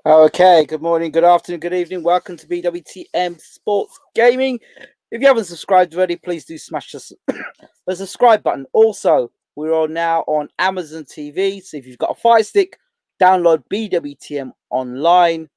Okay, good morning, good afternoon, good evening. Welcome to BWTM Sports Gaming. If you haven't subscribed already, please do smash the subscribe button. Also, we're now on Amazon TV. So if you've got a Fire Stick, download BWTM online.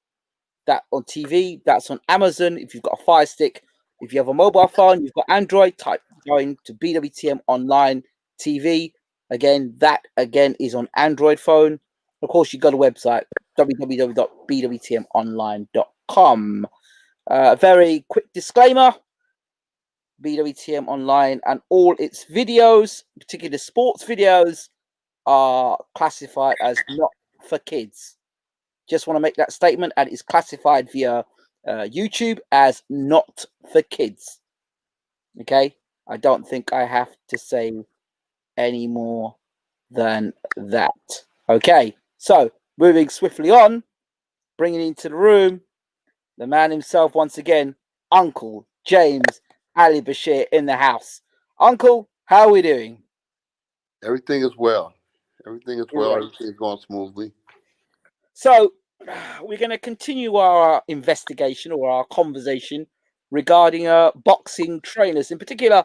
That on TV, that's on Amazon. If you've got a Fire Stick, if you have a mobile phone, you've got Android, type going to BWTM online TV. Again, that again is on Android phone. Of course, you got a website www.bwtmonline.com. Very quick disclaimer: BWTM Online and all its videos, particularly the sports videos, are classified as not for kids. Just want to make that statement, and it's classified via YouTube as not for kids. Okay, I don't think I have to say any more than that. Okay, so moving swiftly on, bringing into the room the man himself once again, Uncle James Ali Bashir in the house. Uncle, how are we doing? Everything is well. Everything is well. Great. Everything is going smoothly. So, we're going to continue our investigation or our conversation regarding boxing trainers. In particular,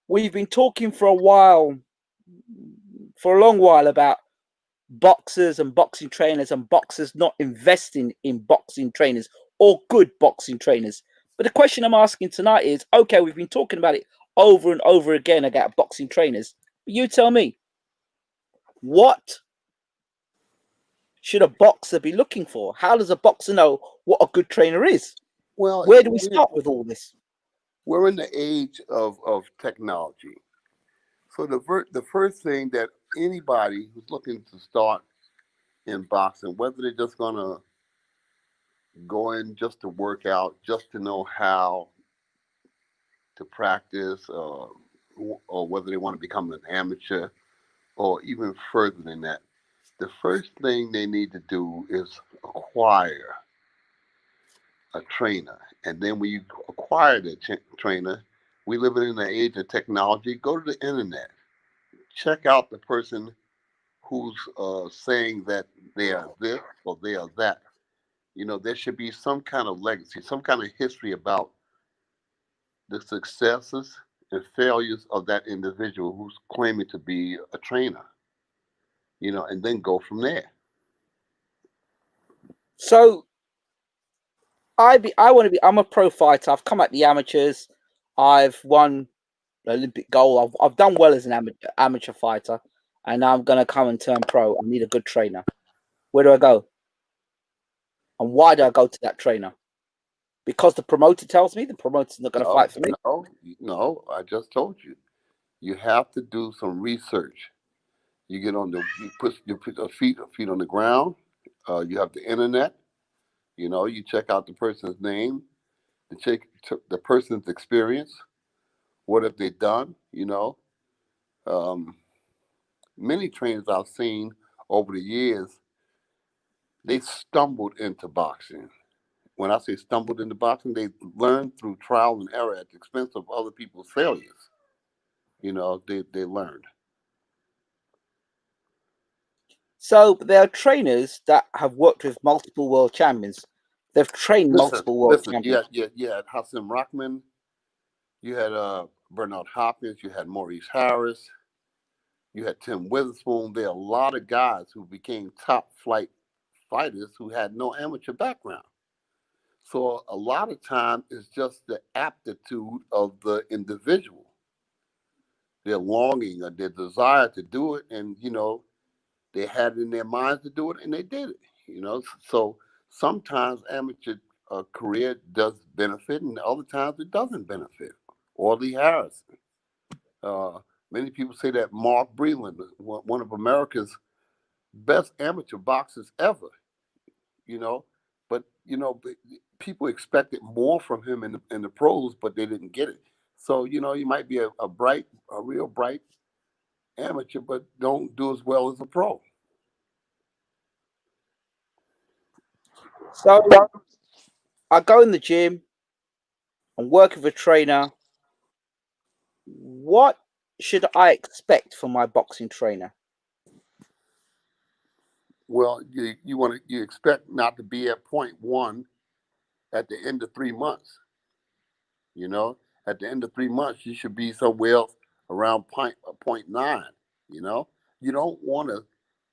we've been talking for a long while, about boxers and boxing trainers and boxers not investing in boxing trainers or good boxing trainers. But the question I'm asking tonight is, okay, we've been talking about it over and over again about boxing trainers. But you tell me, what should a boxer be looking for? How does a boxer know what a good trainer is? Well, Where do we start with all this? we're in the age of technology. So the first thing that anybody who's looking to start in boxing, whether they're just going to go in just to work out, just to know how to practice, or whether they want to become an amateur or even further than that, the first thing they need to do is acquire a trainer. And then when you acquire the trainer, we live in an age of technology. Go to the internet, check out the person who's saying that they are this or they are that. There should be some kind of legacy, some kind of history about the successes and failures of that individual who's claiming to be a trainer, and then go from there. So I'm a pro fighter. I've come at the amateurs. I've won Olympic gold. I've done well as an amateur fighter, and now I'm gonna come and turn pro. I need a good trainer. Where do I go? And why do I go to that trainer? Because the promoter tells me the promoter's not gonna No, fight for me. no, I just told you. You have to do some research. You put your feet on the ground. You have the internet. You check out the person's name, to check the person's experience. What have they done? Um, Many trainers I've seen over the years, they stumbled into boxing. When I say stumbled into boxing, they learned through trial and error at the expense of other people's failures. They learned. So there are trainers that have worked with multiple world champions. They've trained Listen, multiple world listen. You champions. had Hassan Rockman. You had Bernard Hopkins. You had Maurice Harris. You had Tim Witherspoon. There are a lot of guys who became top flight fighters who had no amateur background. So a lot of times it's just the aptitude of the individual, their longing or their desire to do it, and they had it in their minds to do it, and they did it. So sometimes amateur career does benefit, and other times it doesn't benefit. Orly Harrison. Uh, Many people say that Mark Breland, one of America's best amateur boxers ever. You know, but people expected more from him in the pros, but they didn't get it. So you might be a real bright amateur, but don't do as well as a pro. So I go in the gym and work with a trainer. What should I expect from my boxing trainer? Well, you expect not to be at point one at the end of 3 months. You know, at the end of 3 months, you should be somewhere else around point nine. You know, you don't want to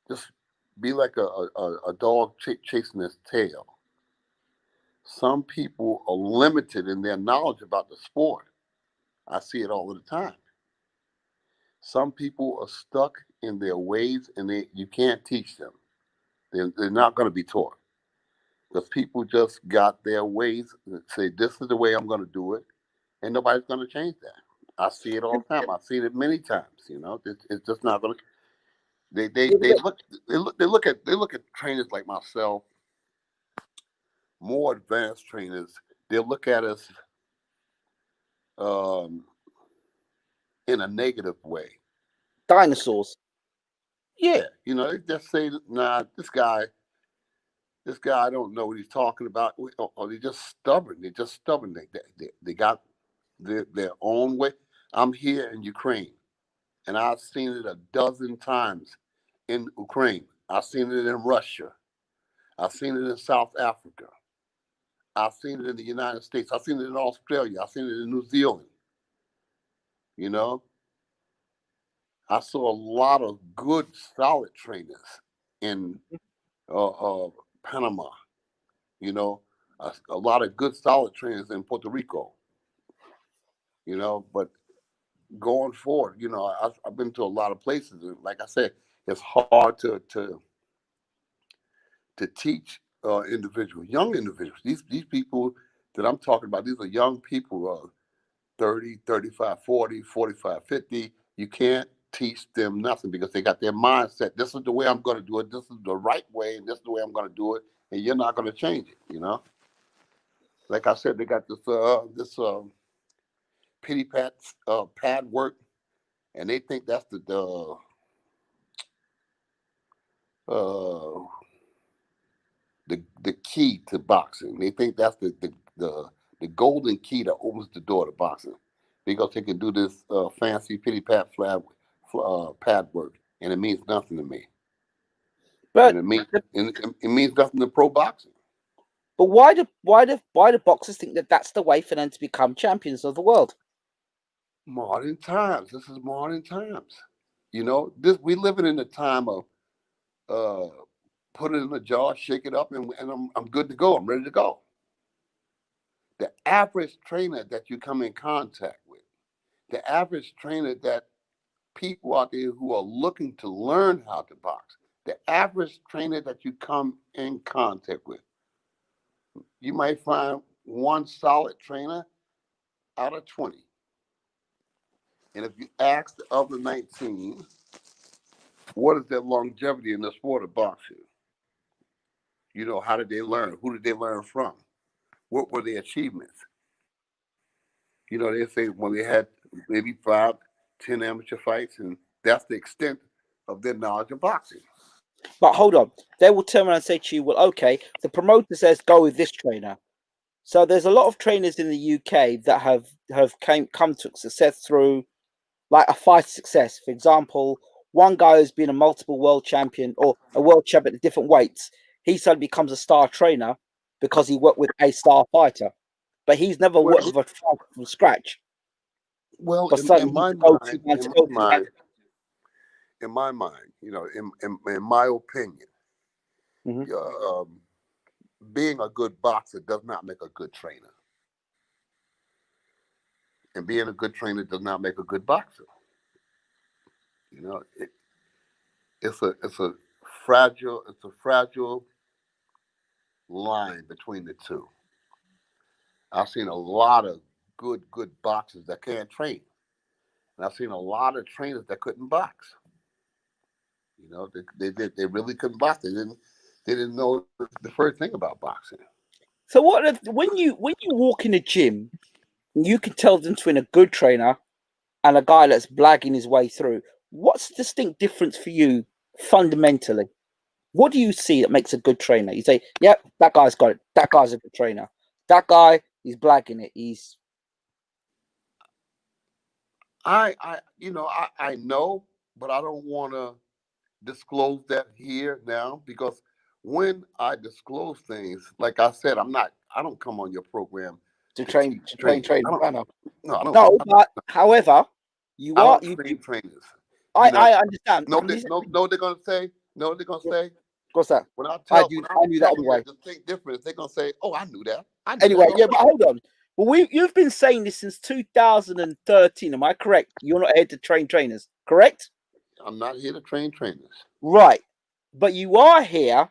just be like a dog chasing its tail. Some people are limited in their knowledge about the sport. I see it all the time. Some people are stuck in their ways, and you can't teach them. They're not going to be taught because people just got their ways and say, "This is the way I'm going to do it," and nobody's going to change that. I see it all the time. I've seen it many times. You know, it's just not going to. They they Yeah, they look they look at trainers like myself, more advanced trainers. They look at us um, in a negative way. dinosaurs. Yeah, they just say, "Nah, this guy, I don't know what he's talking about," or they're just stubborn. They're just stubborn. They got their own way. I'm here in Ukraine, and I've seen it a dozen times in Ukraine. I've seen it in Russia. I've seen it in South Africa. I've seen it in the United States. I've seen it in Australia. I've seen it in New Zealand. You know, I saw a lot of good, solid trainers in Panama. You know, a lot of good, solid trainers in Puerto Rico. But going forward, I've been to a lot of places, and like I said, it's hard to teach individuals, young individuals. These people that I'm talking about, these are young people, 30, 35, 40, 45, 50. You can't teach them nothing because they got their mindset. This is the way I'm going to do it. This is the right way, and this is the way I'm going to do it. And you're not going to change it. Like I said, they got this pity pad work, and they think that's uh, the key to boxing. They think that's the golden key that opens the door to boxing because they can do this fancy pity pad work, and it means nothing to me, and But it means nothing to pro boxing. but why do boxers think that that's the way for them to become champions of the world? Modern times. This is modern times. This we living in a time of uh, put it in a jar, shake it up, and I'm good to go. I'm ready to go. The average trainer that you come in contact with, the average trainer that people out there who are looking to learn how to box, the average trainer that you come in contact with, you might find one solid trainer out of 20. And if you ask the other 19, what is their longevity in the sport of boxing? How did they learn? Who did they learn from? What were their achievements? They say when they had maybe 5, 10 amateur fights, and that's the extent of their knowledge of boxing. But hold on, they will turn around and say to you, "Well, okay, the promoter says go with this trainer." So there's a lot of trainers in the UK that have come to success through like a fight success. For example, one guy who's been a multiple world champion or a world champion at different weights, he suddenly becomes a star trainer because he worked with a star fighter, but he's never worked Well, with a fighter from scratch. well, But in suddenly he's my the go-to mind, man to go to. in my opinion, Hmm. um, being a good boxer does not make a good trainer, and being a good trainer does not make a good boxer. You know, it, it's a fragile line between the two. I've seen a lot of good boxers that can't train, and I've seen a lot of trainers that couldn't box. They really couldn't box. They didn't know the first thing about boxing. So when you walk in a gym, you can tell them between a good trainer and a guy that's blagging his way through. What's the distinct difference for you fundamentally? What do you see that makes a good trainer? You say, "Yep, that guy's got it. That guy's a good trainer. That guy, he's blagging it. He's." I know, but I don't want to disclose that here now because when I disclose things, like I said, I don't come on your program to to train, teach to train, training. train. I don't, I know. no, I don't, No, but however, you I are don't you. train trainers. You know, I understand. no, And listen, no, what they're gonna say. No, what they're gonna say. what's that? When when I I knew that tell them anyway. that to think different, they're gonna say, "Oh, I knew that. I knew that Anyway, yeah, already." but hold on. Well, you've been saying this since 2013. Am I correct? You're not here to train trainers, correct? I'm not here to train trainers. Right. But you are here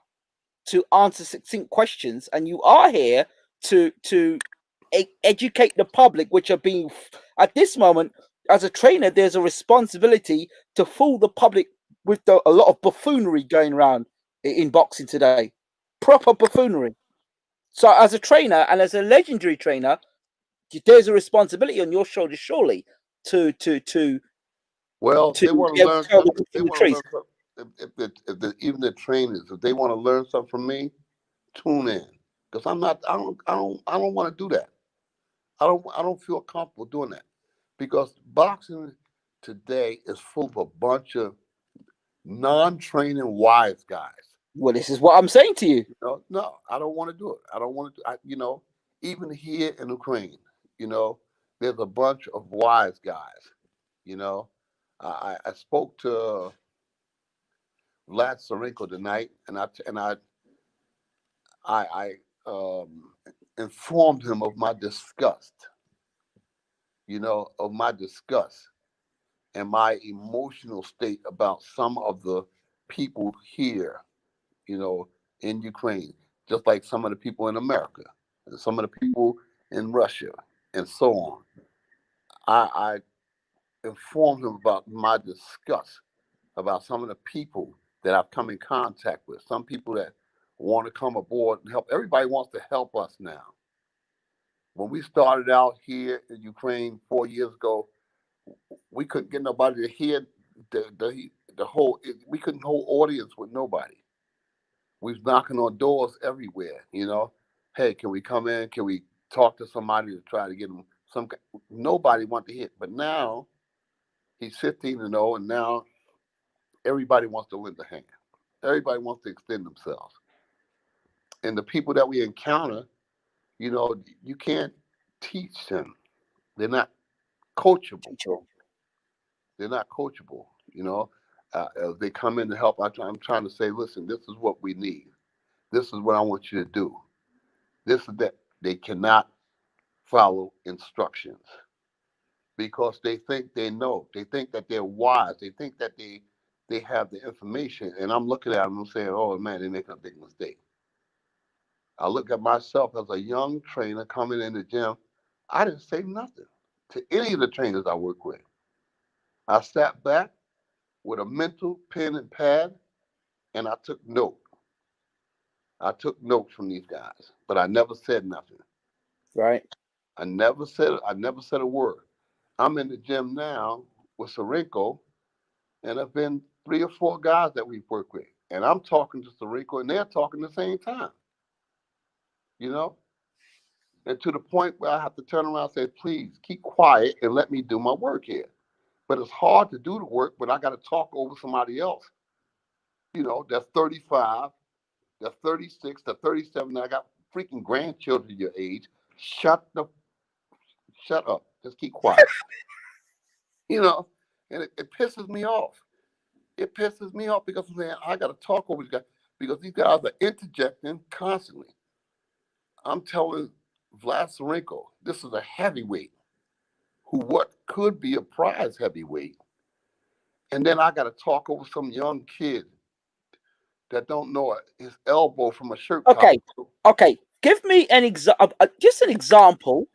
to answer succinct questions, and you are here to educate the public, which are being at this moment. As a trainer, there's a responsibility to fool the public with a lot of buffoonery going around in boxing today. Proper buffoonery. So, as a trainer and as a legendary trainer, there's a responsibility on your shoulders, surely, to to to Well, to they want to be able to learn tell something. They the want to truth. learn something. Even the trainers, if they want to learn something from me, tune in because I'm not. I don't want to do that. I don't feel comfortable doing that because boxing today is full of a bunch of non-training wise guys. Well, this is what I'm saying to you. No, no, I don't want to do it. I don't want to. You know, even here in Ukraine, you know, there's a bunch of wise guys. You know, I spoke to Vlad Sarenko tonight, and I informed him of my disgust. You know, of my disgust and my emotional state about some of the people here. You know, in Ukraine, just like some of the people in America, and some of the people in Russia, and so on. I informed him about my disgust about some of the people that I've come in contact with. Some people that want to come aboard and help. Everybody wants to help us now. When we started out here in Ukraine 4 years ago, we couldn't get nobody to hear the whole. We couldn't hold audience with nobody. We was knocking on doors everywhere. You know, hey, can we come in? Can we talk to somebody to try to get them some? Nobody wanted to hit, but now he's 15-0, and now everybody wants to lend a hand. Everybody wants to extend themselves. And the people that we encounter, you know, you can't teach them. They're not coachable. Teacher. They're not coachable. You know, as they come in to help, I'm trying to say, listen, this is what we need. This is what I want you to do. This is that. They cannot follow instructions because they think they know. They think that they're wise. They think that they have the information. And I'm looking at them and saying, oh man, they make a big mistake. I look at myself as a young trainer coming in the gym. I didn't say nothing to any of the trainers I work with. I sat back with a mental pen and pad and I took note. I took notes from these guys, but I never said nothing. Right. I never said a word. I'm in the gym now with Sarenko, and I've been 3 or 4 guys that we've worked with. And I'm talking to Sarenko and they're talking at the same time, you know? And to the point where I have to turn around and say, please keep quiet and let me do my work here. But it's hard to do the work when I got to talk over somebody else, you know, that's 35, that's 36, that's 37. I got freaking grandchildren your age. Shut up. Just keep quiet. You know, and it pisses me off. It pisses me off because I'm saying I got to talk over these guys because these guys are interjecting constantly. I'm telling Vlad Sarenko, this is a heavyweight who what could be a prize heavyweight. And then I got to talk over some young kid that don't know his elbow from a shirt collar. Okay. Okay. Give me an just an example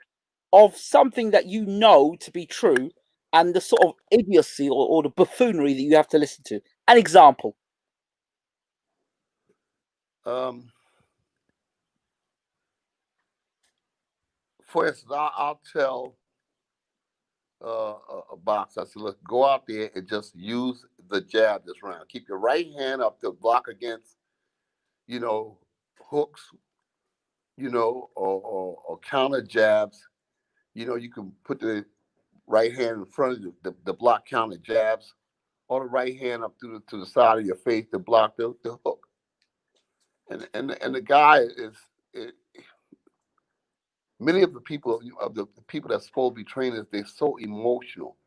of something that you know to be true and the sort of idiocy or the buffoonery that you have to listen to. An example. Um, for instance, I'll tell a boxer, I said, look, go out there and just use the jab this round. Keep your right hand up to block against, you know, hooks, you know, or counter jabs. You know, you can put the right hand in front of the block counter jabs or the right hand up to the side of your face to block the hook. And the guy is it, many of the people that's supposed to be trainers, they're so emotional.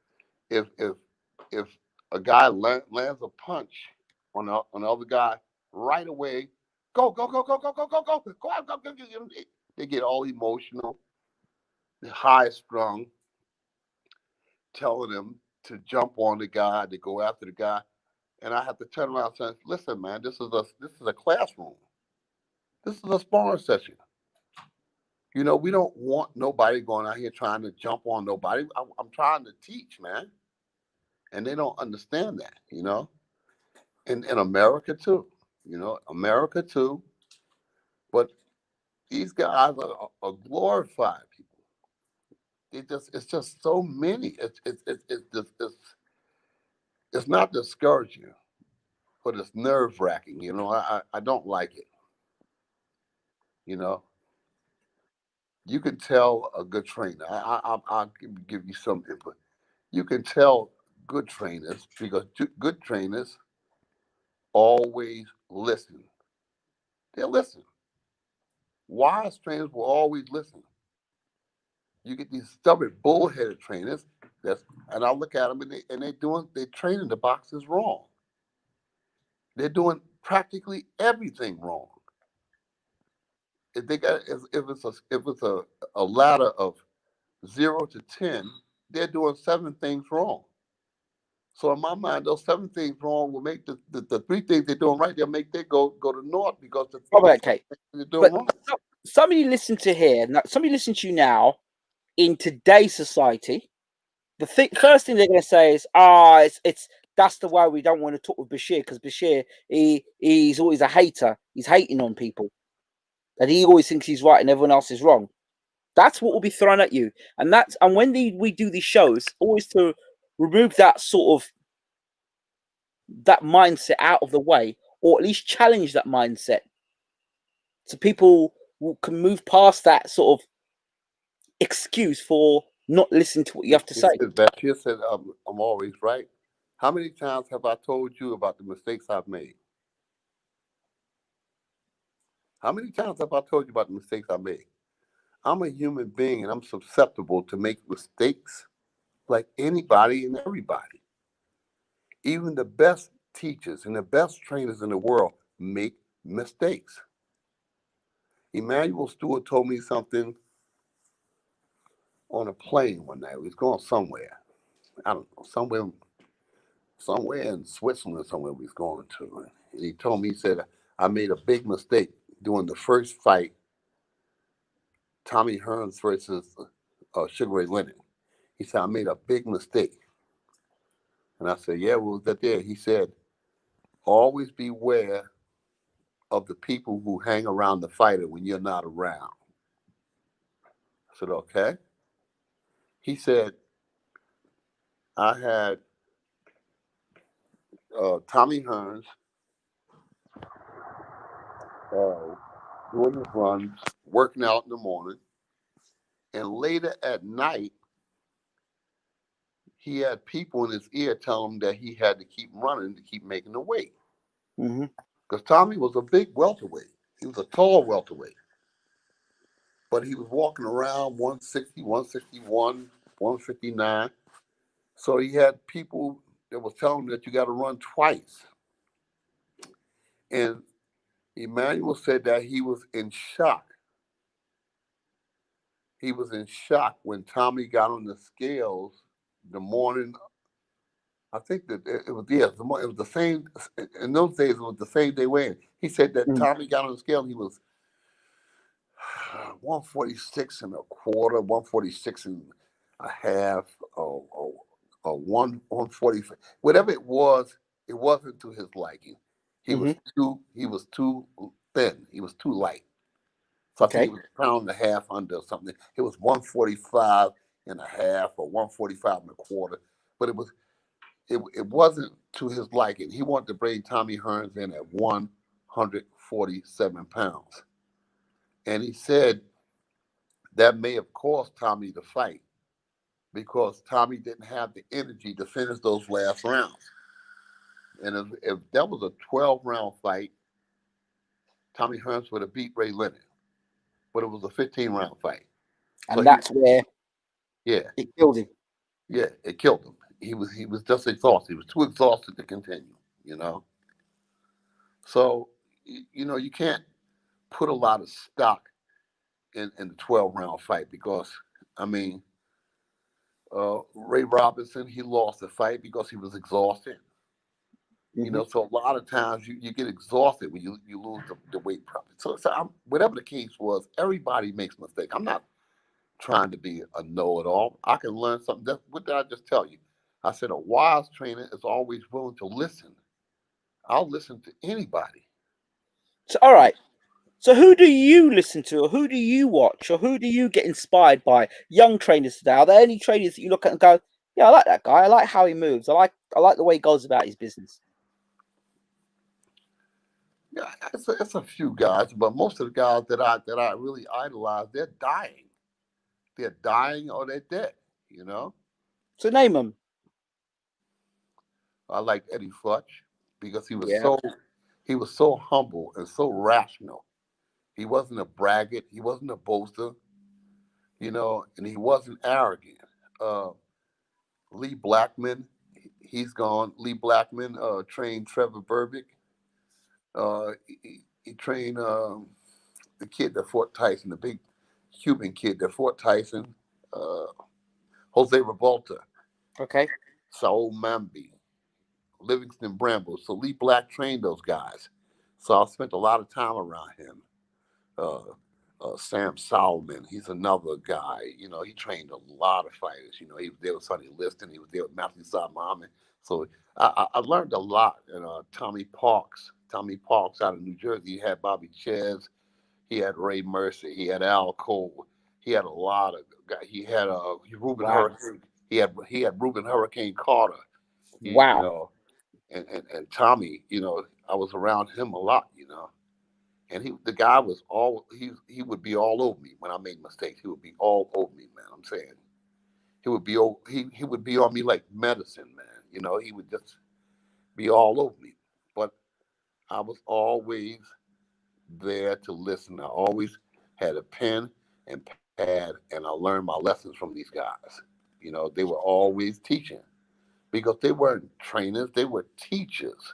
If a guy lands a punch on the other guy, right away, go out, go. They get all emotional, they're high strung, telling them to jump on the guy, to go after the guy. And I have to turn around and say, listen, man, this is a classroom. This is a sparring session. You know, we don't want nobody going out here trying to jump on nobody. I'm trying to teach, man. And they don't understand that, you know. In America too, you know, America too. But these guys are glorified people. It's just so many. It's not discouraging, but it's nerve wracking. You know, I don't like it. You know, you can tell a good trainer. I'll give you some input. You can tell good trainers because good trainers always listen. They listen. Wise trainers will always listen. You get these stubborn, bullheaded trainers. And I look at them and they're training the boxers wrong. They're doing practically everything wrong. If they got if it's a ladder of 0 to 10, they're doing 7 things wrong. So in my mind, those 7 things wrong will make the 3 things they're doing right. They'll make they go to naught because the Okay, they're doing but wrong. somebody listen to here. Somebody listen to you now in today's society. First thing they're going to say is, it's that's the way we don't want to talk with Bashir because Bashir he's always a hater. He's hating on people, and he always thinks he's right and everyone else is wrong. That's what will be thrown at you, and when we do these shows, always to remove that sort of that mindset out of the way, or at least challenge that mindset, so people can move past that sort of excuse for not listening to what you have to say. Bashir said, I'm always right. How many times have I told you about the mistakes I've made? How many times have I told you about the mistakes I made? I'm a human being and I'm susceptible to make mistakes like anybody and everybody. Even the best teachers and the best trainers in the world make mistakes. Emmanuel Stewart told me something on a plane one night. We was going somewhere. I don't know, somewhere in Switzerland, somewhere we was going to. And he told me, he said, I made a big mistake during the first fight, Tommy Hearns versus Sugar Ray Leonard. He said, I made a big mistake. And I said, yeah, what was that there? He said, always beware of the people who hang around the fighter when you're not around. I said, okay. He said, I had Tommy Hearns doing his runs, working out in the morning, and later at night, he had people in his ear telling him that he had to keep running to keep making the weight. Because Tommy was a big welterweight. He was a tall welterweight. But he was walking around 160, 161, 159. So he had people that was telling him that you got to run twice. And Emmanuel said that he was in shock. He was in shock when Tommy got on the scales the morning. I think that it was it was the same in those days. It was the same day weighing. He said that Tommy got on the scale. He was 146 and a quarter, 146 and a half, or 140. Whatever it wasn't to his liking. He was too thin. He was too light. So I think it was a pound and a half under or something. It was 145 and a half or 145 and a quarter. But it wasn't to his liking. He wanted to bring Tommy Hearns in at 147 pounds. And he said that may have caused Tommy to fight because Tommy didn't have the energy to finish those last rounds. And if that was a 12-round fight, Tommy Hearns would have beat Ray Leonard. But it was a 15-round fight. So And that's where yeah, it killed him. yeah, it killed him. He was just exhausted. He was too exhausted to continue. You know. So you can't put a lot of stock in the 12-round fight because I mean Ray Robinson, he lost the fight because he was exhausted. Hmm. So a lot of times you get exhausted when you lose the weight problem. So whatever the case was, everybody makes mistakes. I'm not trying to be a know-it-all. I can learn something. What did I just tell you? I said a wise trainer is always willing to listen. I'll listen to anybody. So, all right. So, who do you listen to, or who do you watch, or who do you get inspired by? Young trainers today. Are there any trainers that you look at and go, "Yeah, I like that guy. I like how he moves. I like the way he goes about his business." Yeah, it's a few guys, but most of the guys that I really idolize, they're dying. They're dying or they're dead. You know, So, name them. I like Eddie Futch because he was Yeah. so humble and so rational. He wasn't a braggart. He wasn't a boaster. And he wasn't arrogant. Uh, Lee Blackman, he's gone. Lee Blackman trained Trevor Berbick. He trained the kid that fought Tyson, the big Cuban kid that fought Tyson, uh, Jose Revolta, Okay. Saul Mambi, Livingston Bramble. So Lee Black trained those guys. So I spent a lot of time around him. Uh, Sam Solomon, he's another guy. He trained a lot of fighters. He was there with Sonny Liston. He was there with Matthew Saad Muhammad. So I learned a lot. And Tommy Parks out of New Jersey. He had Bobby Ches. He had Ray Mercer. He had Al Cole. He had a lot of guys. He had Ruben Wow. Hurricane. He had Ruben Hurricane Carter. You Wow. know, and Tommy. I was around him a lot. And the guy was he would be all over me when I made mistakes. He would be all over me, man. I'm saying he would be on me like medicine, man. He would just be all over me. But I was always there to listen. I always had a pen and pad, and I learned my lessons from these guys. They were always teaching because they weren't trainers; they were teachers.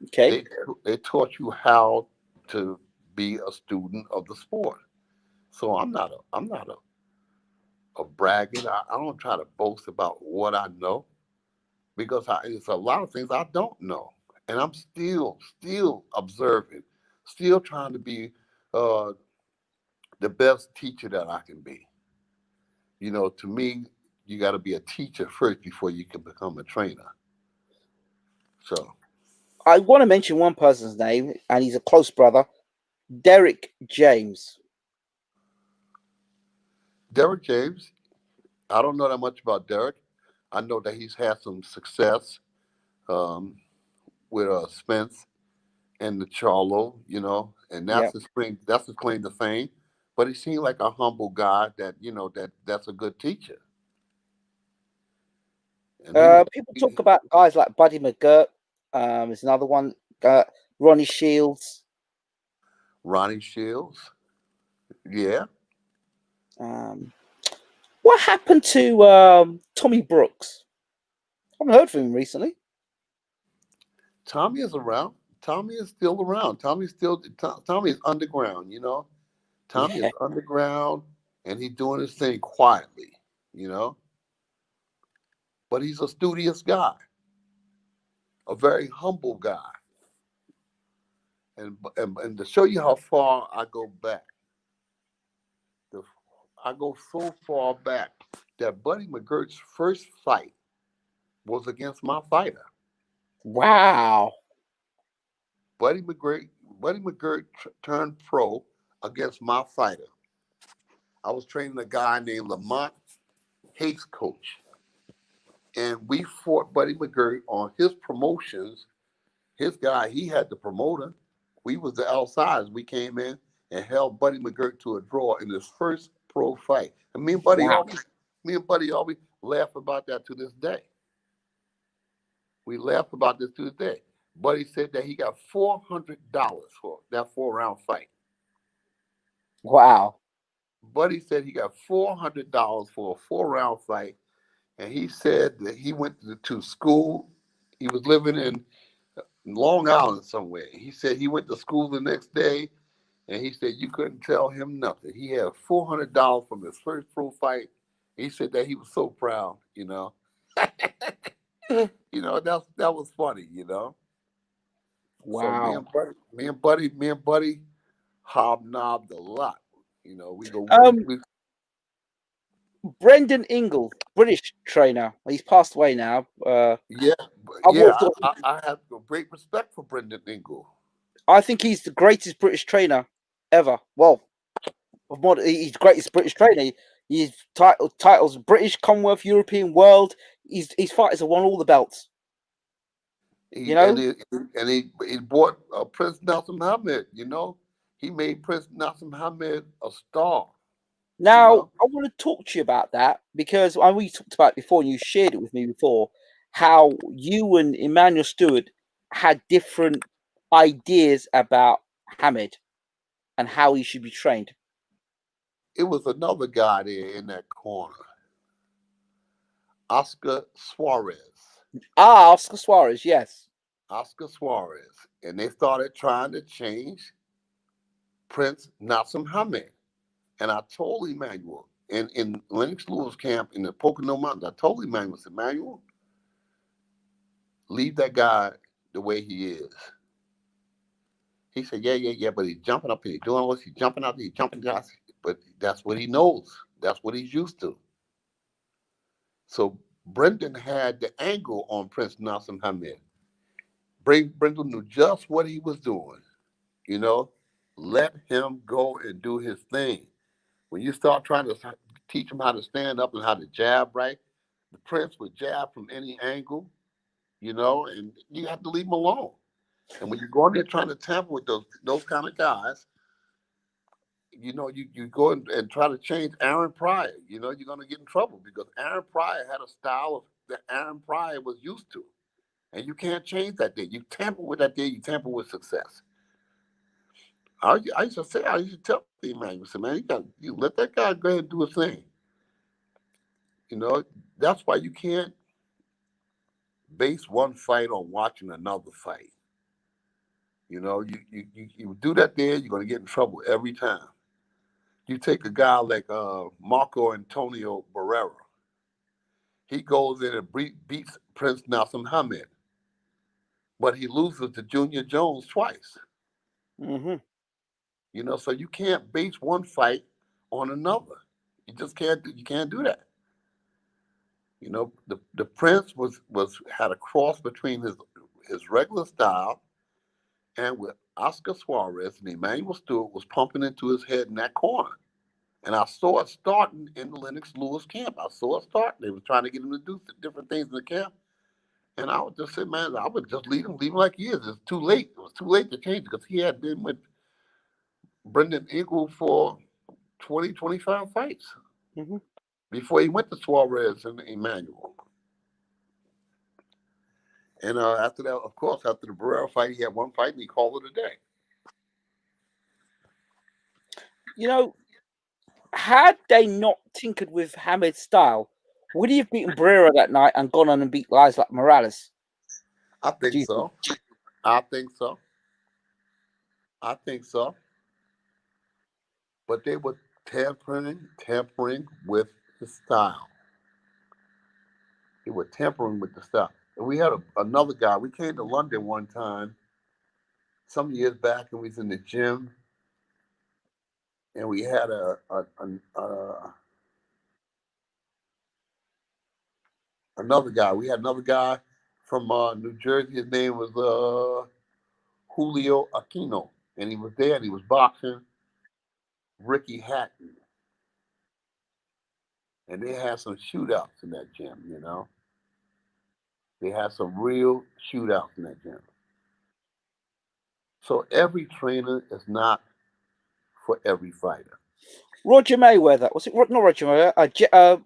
Okay. They taught you how to be a student of the sport. So I'm not a braggart. I don't try to boast about what I know because it's a lot of things I don't know, and I'm still observing, still trying to be uh, the best teacher that I can be. To me, you got to be a teacher first before you can become a trainer. So I want to mention one person's name, and he's a close brother, Derek James. Derek James, I don't know that much about Derek. I know that he's had some success um, with Spence and the Charlo, and Yeah. that's his claim to fame. But he seemed like a humble guy that's a good teacher. And People talk about guys like Buddy McGirt. There's another one. Ronnie Shields. Ronnie Shields, yeah. Um, what happened to Tommy Brooks? I haven't heard from him recently. Tommy is around. Tommy is still around. Tommy is underground. Tommy Yeah. is underground, and he's doing his thing quietly. You know, but he's a studious guy, a very humble guy. And to show you how far I go back, I go so far back that Buddy McGirt's first fight was against my fighter. Wow. Buddy McGirt turned pro against my fighter. I was training a guy named Lamont Hates Coach, and we fought Buddy McGirt on his promotions. His guy, he had the promoter. We was the outsides. We came in and held Buddy McGirt to a draw in his first pro fight. And Wow. me and Buddy always laugh about that to this day. We laughed about this to this day. Buddy said that he got $400 for that 4 round fight. Wow. Buddy said he got $400 for a 4 round fight, and he said that he went to school. He was living in Long Island somewhere. He said he went to school the next day, and he said you couldn't tell him nothing. He had $400 from his first pro fight. He said that he was so proud. That was funny. So Wow. me and Buddy hobnobbed a lot. We go Um, Brendan Ingle, British trainer. He's passed away now. yeah, I've always yeah. thought, I have great respect for Brendan Ingle. I think he's the greatest British trainer ever. Well, he's the greatest British trainer. He's titles British, Commonwealth, European, World. His fighters have won all the belts. He You and know. he and he brought Prince Nelson Muhammad. He made Prince Nelson Muhammad a star. You Now know, I want to talk to you about that because we talked about it before, and you shared it with me before how you and Emmanuel Stewart had different ideas about Hamid and how he should be trained. it was another guy there in that corner, Oscar Suarez. Oscar Suarez, yes. Oscar Suarez, and they started trying to change Prince Nelson Muhammad. And I told Emmanuel in Lennox Lewis camp in the Pocono Mountains, I told Emmanuel, I said, Emmanuel, leave that guy the way he is. He said, yeah, but he's jumping up here. He's doing what he's jumping out there, he's jumping down. But that's what he knows. That's what he's used to. So Brendan had the angle on Prince Nelson Muhammad. Brendan knew just what he was doing. Let him go and do his thing. When you start trying to teach him how to stand up and how to jab right, the Prince would jab from any angle, and you have to leave him alone. And when you go in there trying to tamper with those kind of guys, you go and try to change Aaron Pryor, you're going to get in trouble because Aaron Pryor had a style that Aaron Pryor was used to. And you can't change that there. You tamper with that there, you tamper with success. I used to tell the man, I said, man, you let that guy go ahead and do his thing. That's why you can't base one fight on watching another fight. You do that there, you're going to get in trouble every time. You take a guy like Marco Antonio Barrera. He goes in and beats Prince Nelson Muhammad, but he loses to Junior Jones twice. Mm-hmm. So you can't base one fight on another. You just can't. You can't do that. The Prince had a cross between his regular style and with Oscar Suarez, and Emmanuel Stewart was pumping into his head in that corner. And I saw it starting in the Lennox Lewis camp. I saw it starting. They were trying to get him to do different things in the camp. And I would just say, man, I would just leave him like he is. It's too late. It was too late to change because he had been with Brendan Ingle for 20, 25 fights Mm-hmm. before he went to Suarez and Emmanuel. And after that, of course, after the Barrera fight, he had one fight and he called it a day. Had they not tinkered with Hamid's style, would he have beaten Barrera that night and gone on and beat guys like Morales? I Do think you think? so. I think so. I think so. But they were tampering with the style. They were tampering with the style. And we had another guy. We came to London one time, some years back, and we was in the gym, and we had another guy. We had another guy from New Jersey. His name was Julio Aquino, and he was there and he was boxing Ricky Hatton, and they had some shootouts in that gym. They had some real shootouts in that gym. So every trainer is not for every fighter. Roger Mayweather, was it not Roger Mayweather?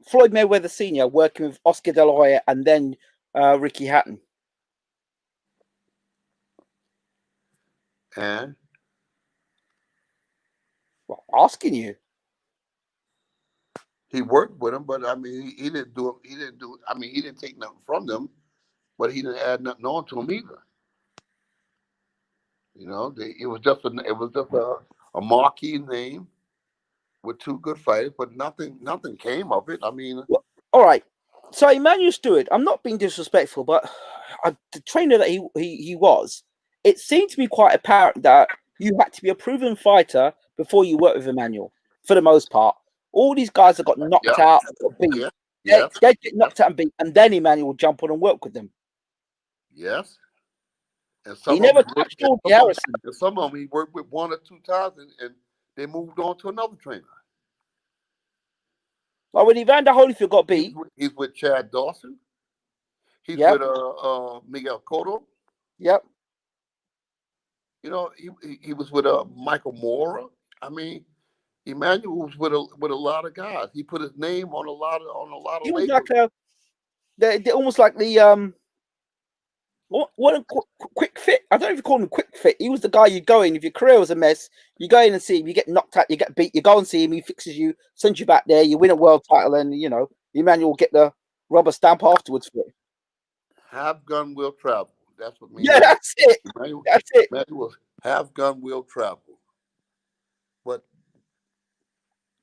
Floyd Mayweather Senior working with Oscar De La Hoya and then Ricky Hatton. And Well, asking you. he worked with them, but I mean, he didn't do. He didn't do. I mean, he didn't take nothing from them, but he didn't add nothing on to them either. It was just a marquee name with two good fighters, but nothing came of it. I mean, Well, all right. So Emmanuel Stewart, I'm not being disrespectful, but the trainer that he was, it seemed to be quite apparent that you had to be a proven fighter before you work with Emmanuel, for the most part. All these guys that got yeah, knocked out, got beat, yeah, yes, they get yes, knocked out and beat, and then Emmanuel would jump on and work with them. yes. And He some of never them he worked, touched Geordie Harrison. and some of them he worked with one or two times, and they moved on to another trainer. Like when Evander Holyfield got beat, He's with Chad Dawson. He's yep, with Miguel Cotto. yep. He was with Michael Mora. I mean, Emmanuel was with a lot of guys. He put his name on a lot He of was like labels. they're almost like the what a quick fit. I don't know if you call him quick fit. He was the guy you go in if your career was a mess. You go in and see him. You get knocked out. You get beat. You go and see him. He fixes you, sends you back there. You win a world title, and Emmanuel will get the rubber stamp afterwards for it. Have gun will travel. That's what Yeah, that's it. Emmanuel, That's it. Emmanuel have gun will travel. But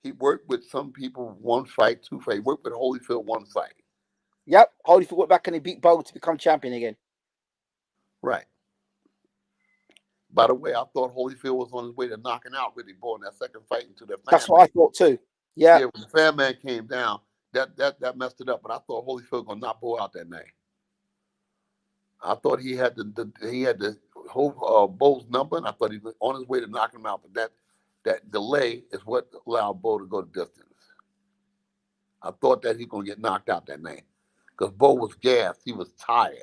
he worked with some people one fight, two fight. He worked with Holyfield one fight. Yep. Holyfield went back and he beat Bogle to become champion again. Right. By the way, I thought Holyfield was on his way to knocking out Ridley Bowe in that second fight into the That's fan what I man. thought too. Yeah. Yeah, when the fan man came down, that messed it up. But I thought Holyfield gonna knock Bowe out that night. I thought he had the whole Bowe's number, and I thought he was on his way to knocking him out. But that delay is what allowed Bowe to go the distance. I thought that he was gonna get knocked out that night because Bowe was gassed. He was tired.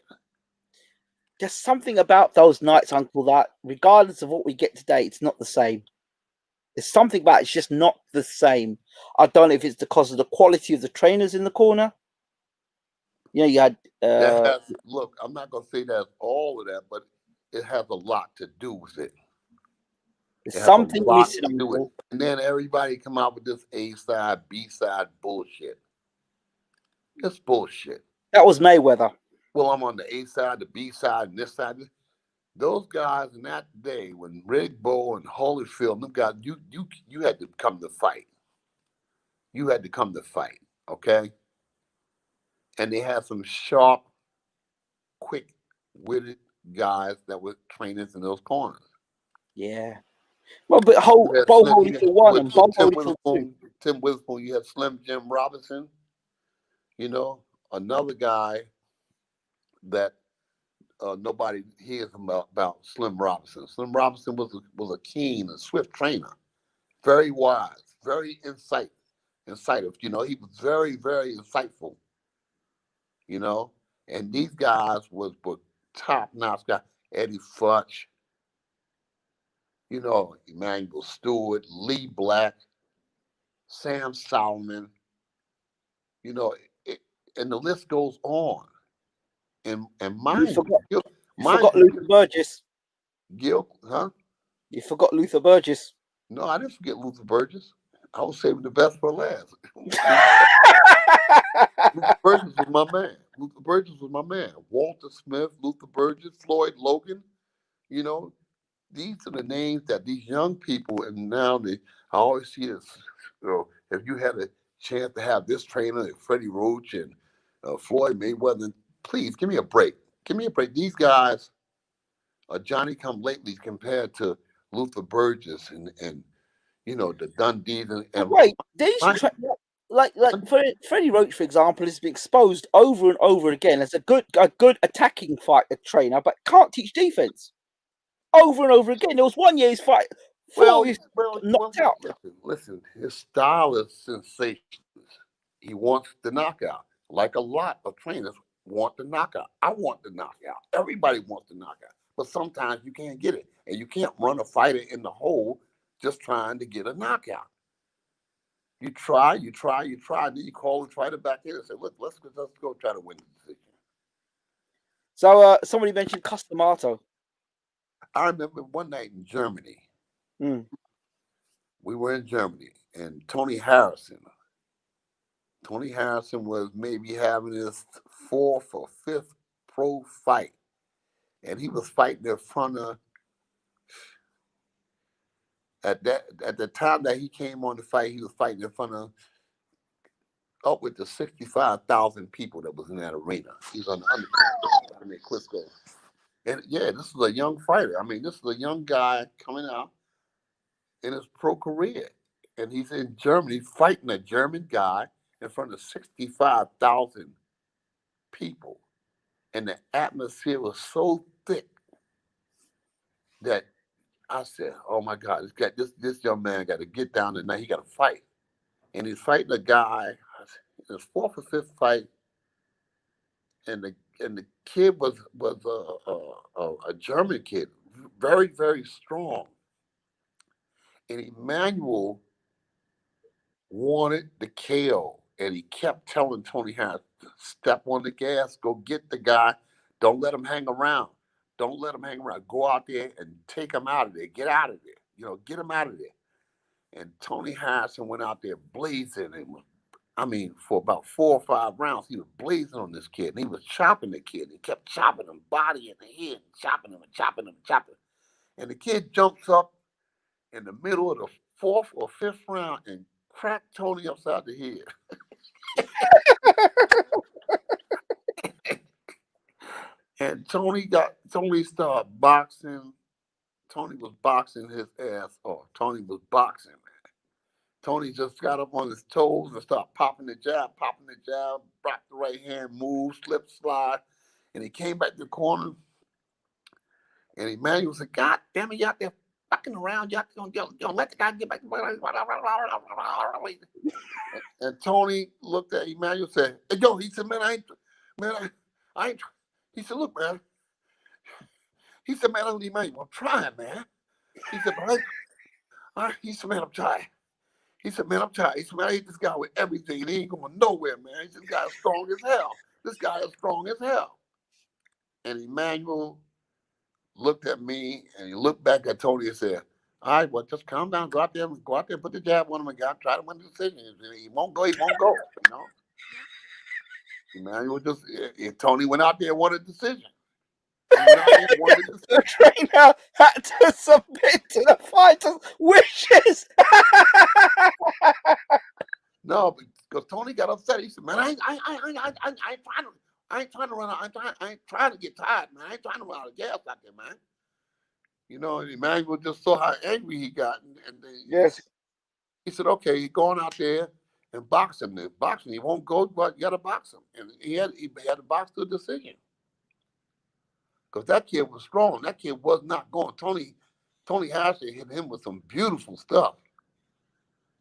There's something about those nights, Uncle, that regardless of what we get today, it's not the same. There's something about it's just not the same. I don't know if it's because of the quality of the trainers in the corner. You had Look, I'm not gonna say that's all of that, but it has a lot to do with it. there's It has a something lot missing, to do with it. Uncle. And then everybody come out with this A side, B side bullshit. It's bullshit. That was Mayweather. Well, I'm on the A side, the B side, and this side. Those guys in that day when Riddick Bowe and Holyfield, them guys, you had to come to fight. You had to come to fight, okay? And they had some sharp, quick-witted guys that were trainers in those corners. Yeah. Well, but Bo Holyfield won and Bo Holyfield too. Tim Witherspoon, you had Slim Jim Robinson, another guy that nobody hears about Slim Robinson. Slim Robinson was a keen and swift trainer, very wise, very insightful. He was very, very insightful. And these guys were top-notch guys. Eddie Futch, Emmanuel Stewart, Lee Black, Sam Solomon, and the list goes on. And You mind forgot, you, you forgot Luther Burgess. Gil, huh? You forgot Luther Burgess. No, I didn't forget Luther Burgess. I was saving the best for last. Luther Burgess was my man. Luther Burgess was my man. Walter Smith, Luther Burgess, Floyd Logan. These are the names that these young people, and now I always see this. If you had a chance to have this trainer, Freddie Roach and Floyd Mayweather, please give me a break. Give me a break. These guys are Johnny come lately compared to Luther Burgess and the Dundees and Wait, like Freddie Roach, for example, has been exposed over and over again as a good attacking fighter trainer, but can't teach defense. Over and over again. There was one year his fight, knocked out. Listen, his style is sensational. He wants the knockout, like a lot of trainers want the knockout. I want the knockout. Everybody wants the knockout, but sometimes you can't get it, and you can't run a fighter in the hole just trying to get a knockout. You try, then you call and try to back in and say, look, let's go try to win the decision. So somebody mentioned Cus D'Amato. I remember one night in Germany. Mm. We were in Germany, and Tony Harrison was maybe having his fourth or fifth pro fight, and he was fighting in front of at the time that he came on the fight, he was fighting in front of upwards of 65,000 people that was in that arena. He was on the undercard. I mean, Klitschko. And yeah, this was a young fighter. I mean, this is a young guy coming out in his pro career, and he's in Germany fighting a German guy in front of 65,000 people, and the atmosphere was so thick that I said, "Oh my God, this young man got to get down tonight. He got to fight." And he's fighting a guy in his fourth or fifth fight, and the kid was a German kid, very very strong, and Emmanuel wanted the KO, and he kept telling Tony Harris, "Step on the gas, go get the guy, don't let him hang around, don't let him hang around, go out there and take him out of there, get out of there, get him out of there." And Tony Harrison went out there blazing, and I mean, for about 4 or 5 rounds, he was blazing on this kid, and he was chopping the kid. He kept chopping him, body and head, and chopping him and chopping him and chopping him. And the kid jumps up in the middle of the fourth or fifth round and cracked Tony upside the head. And Tony started boxing. Tony was boxing his ass off. Tony was boxing, man. Tony just got up on his toes and started popping the jab, brought the right hand, move, slip, slide. And he came back to the corner, and Emmanuel said, "God damn it, you out there fucking around. You don't let the guy get back." And Tony looked at Emmanuel and said, "Hey, yo," he said, "Man, I ain't." He said, "Look, man." He said, "Man, Emmanuel, I'm trying, man." He said, he said, "Man, I'm trying." He said, "Man, I'm tired." He said, "Man, I hate this guy with everything, and he ain't going nowhere, man." He said, "This guy is strong as hell. This guy is strong as hell." And Emmanuel looked at me, and he looked back at Tony and said, "All right, well, just calm down. Go out there, and put the jab on him, and try to win the decision. If he won't go, he won't go." Emmanuel Tony went out there and won a decision. He went out there and won the decision. The trainer had to submit to the fighter's wishes. No, because Tony got upset. He said, "Man, I ain't trying to run out. I ain't trying to get tired, man. I ain't trying to run out of gas out there, man." And Emmanuel just saw how angry he got, and Yes. he said, "Okay, you're going out there and box him. He won't go, but you got to box him." And he had to box to a decision because that kid was strong. That kid was not going. Tony Harrison hit him with some beautiful stuff.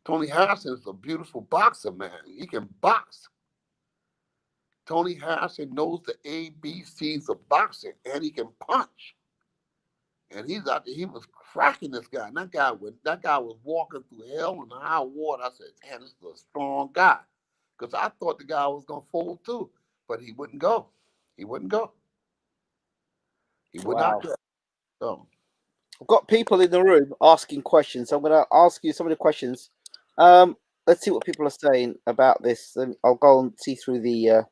Tony Harrison is a beautiful boxer, man. He can box. Tony Harrison knows the ABCs of boxing, and he can punch. And he's out there. He was cracking this guy. And that guy was walking through hell and high water. I said, "Damn, this is a strong guy," because I thought the guy was gonna fold too, but he wouldn't go. He wouldn't go. He would not go. So, I've got people in the room asking questions. So I'm going to ask you some of the questions. Let's see what people are saying about this. I'll go and see through the.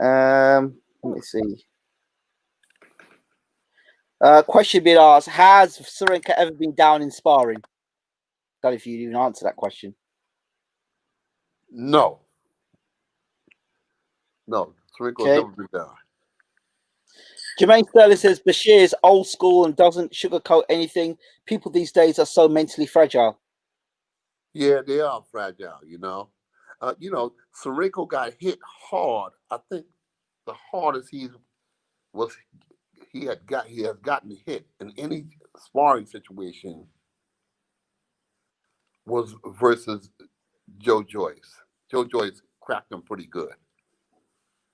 Let me see. Question being asked: has Serenka ever been down in sparring? I don't know if you even answer that question. no. Serenka's never been down. Jermaine Sterling says Bashir is old school and doesn't sugarcoat anything. People these days are so mentally fragile. Yeah, they are fragile. Serenka got hit hard. I think the hardest he has gotten hit in any sparring situation was versus Joe Joyce. Joe Joyce cracked him pretty good.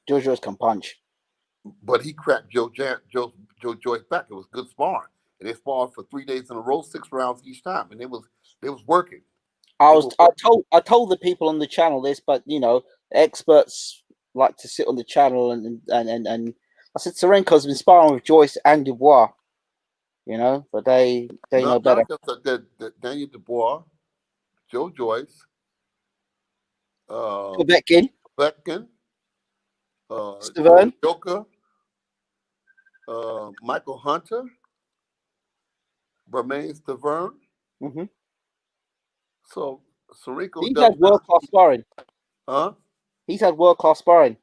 Joe Joyce can punch. But he cracked Joe Joyce back. It was good sparring. And they sparred for 3 days in a row, 6 rounds each time. And it was working. I told the people on the channel this, but experts like to sit on the channel and I said Serenka's been sparring with Joyce and Dubois but they know better. Not just the Daniel Dubois, Joe Joyce, Povetkin, Betkin, Stavern. Joker, Michael Hunter, Bermain Stavern. Mm-hmm. So Sirico He's does had world class sparring. huh? He's had world class sparring.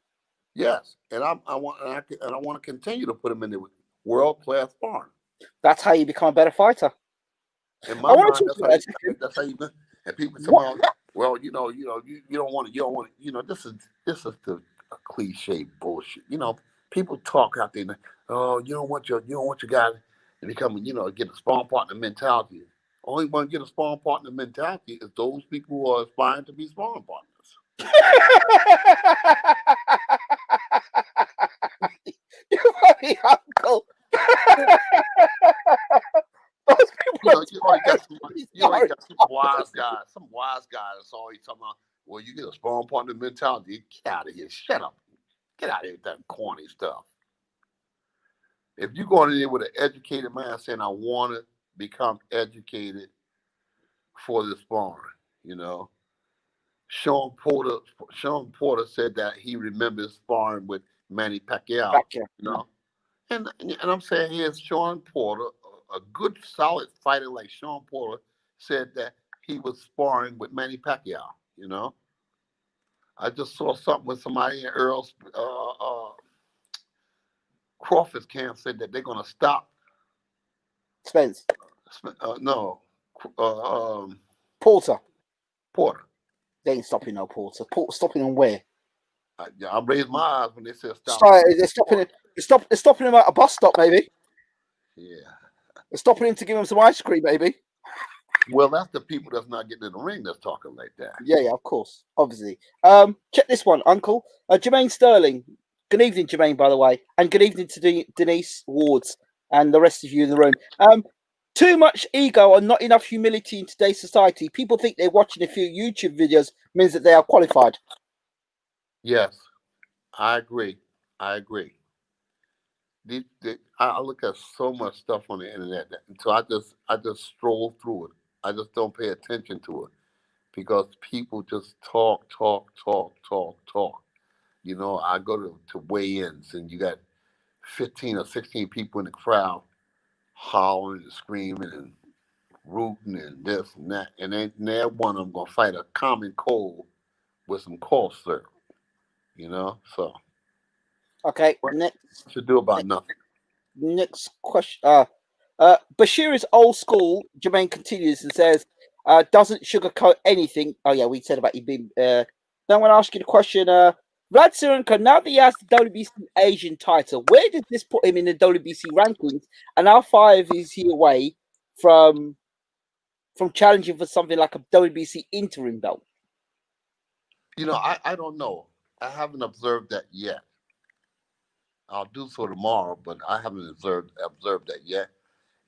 Yes, and I want to continue to put him in the world class sparring. That's how you become a better fighter. In I my want to mind, talk about that. that's how you. And people say, What? well, you don't want to, this is the cliche bullshit. People talk out there. Oh, you don't want your guy to become, get a sparring partner mentality. Only one get a sparring partner mentality is those people who are aspiring to be sparring partners. You funny uncle. Those people You always got sorry. some wise guys. Some wise guys that's always talking about, well, you get a sparring partner mentality. Get out of here. Shut up. Get out of here with that corny stuff. If you go in there with an educated mind saying, I want to become educated for this sparring, Sean Porter said that he remembers sparring with Manny Pacquiao, Gotcha. And I'm saying here's Sean Porter, a good solid fighter like Sean Porter, said that he was sparring with Manny Pacquiao. I just saw something with somebody in Earl's Crawford's camp said that they're going to stop. Spence. No, Porter. Porter. They ain't stopping no Porter. Stopping him where? I raised my eyes when they said stop. They're stopping him. They're stopping him at a bus stop, maybe. Yeah. They're stopping him to give him some ice cream, maybe. Well, that's the people that's not getting in the ring that's talking like that. Yeah, of course, obviously. Check this one, Uncle. Jermaine Sterling. Good evening, Jermaine, by the way, and good evening to Denise Wards and the rest of you in the room. Too much ego and not enough humility in today's society. People think they're watching a few YouTube videos means that they are qualified. Yes, I agree. I look at so much stuff on the internet, so I just stroll through it. I just don't pay attention to it because people just talk. I go to weigh-ins and you got 15 or 16 people in the crowd hollering and screaming and rooting and this and that, and then one of them gonna fight a common cold with some cough syrup. So Okay, what next to do about nothing? Next question. Bashir is old school. Jermaine continues and says, doesn't sugarcoat anything. Oh, yeah, we said about you being. Then I'm going to ask you the question. Vlad Sirenko, now that he has the WBC Asian title, where did this put him in the WBC rankings? And how far is he away from challenging for something like a WBC interim belt? I don't know. I haven't observed that yet. I'll do so tomorrow, but I haven't observed that yet.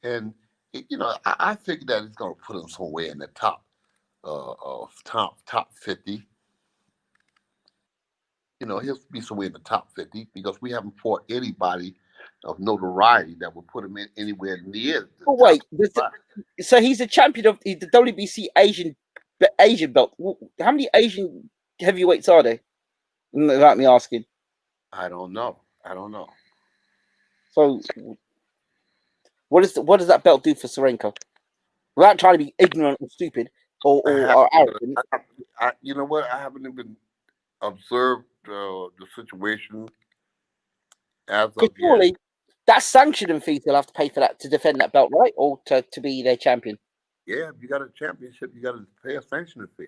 And I figured that it's going to put him somewhere in the top 50. He'll be somewhere in the top 50 because we haven't fought anybody of notoriety that would put him in anywhere near the Oh, top wait. 5. So he's a champion of the WBC Asian belt. How many Asian heavyweights are there? Without me asking. I don't know. So, what does that belt do for Serenko? Without trying to be ignorant or stupid or arrogant. You know what? I haven't even observed the situation as Because of yet. surely that's sanctioning fees they'll have to pay for that to defend that belt, right? Or to be their champion. Yeah, if you got a championship, you got to pay a sanctioning fee.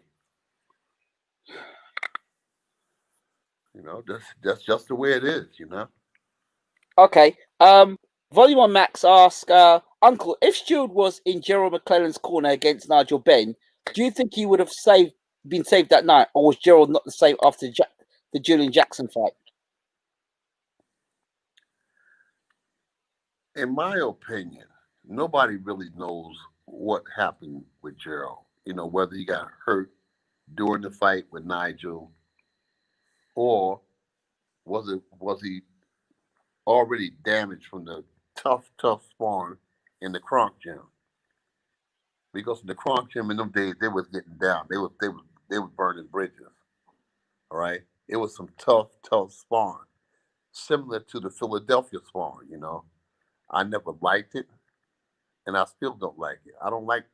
That's just the way it is. Okay. Volume on Max asks, Uncle, if Stewart was in Gerald McClellan's corner against Nigel Benn, do you think he would have been saved that night, or was Gerald not the same after the Julian Jackson fight? In my opinion, nobody really knows what happened with Gerald. Whether he got hurt during the fight with Nigel, or was he already damaged from the tough sparring in the Kronk gym. Because in the Kronk gym in them days, they was getting down. They was burning bridges. All right. It was some tough sparring, similar to the Philadelphia sparring. I never liked it, and I still don't like it. I don't like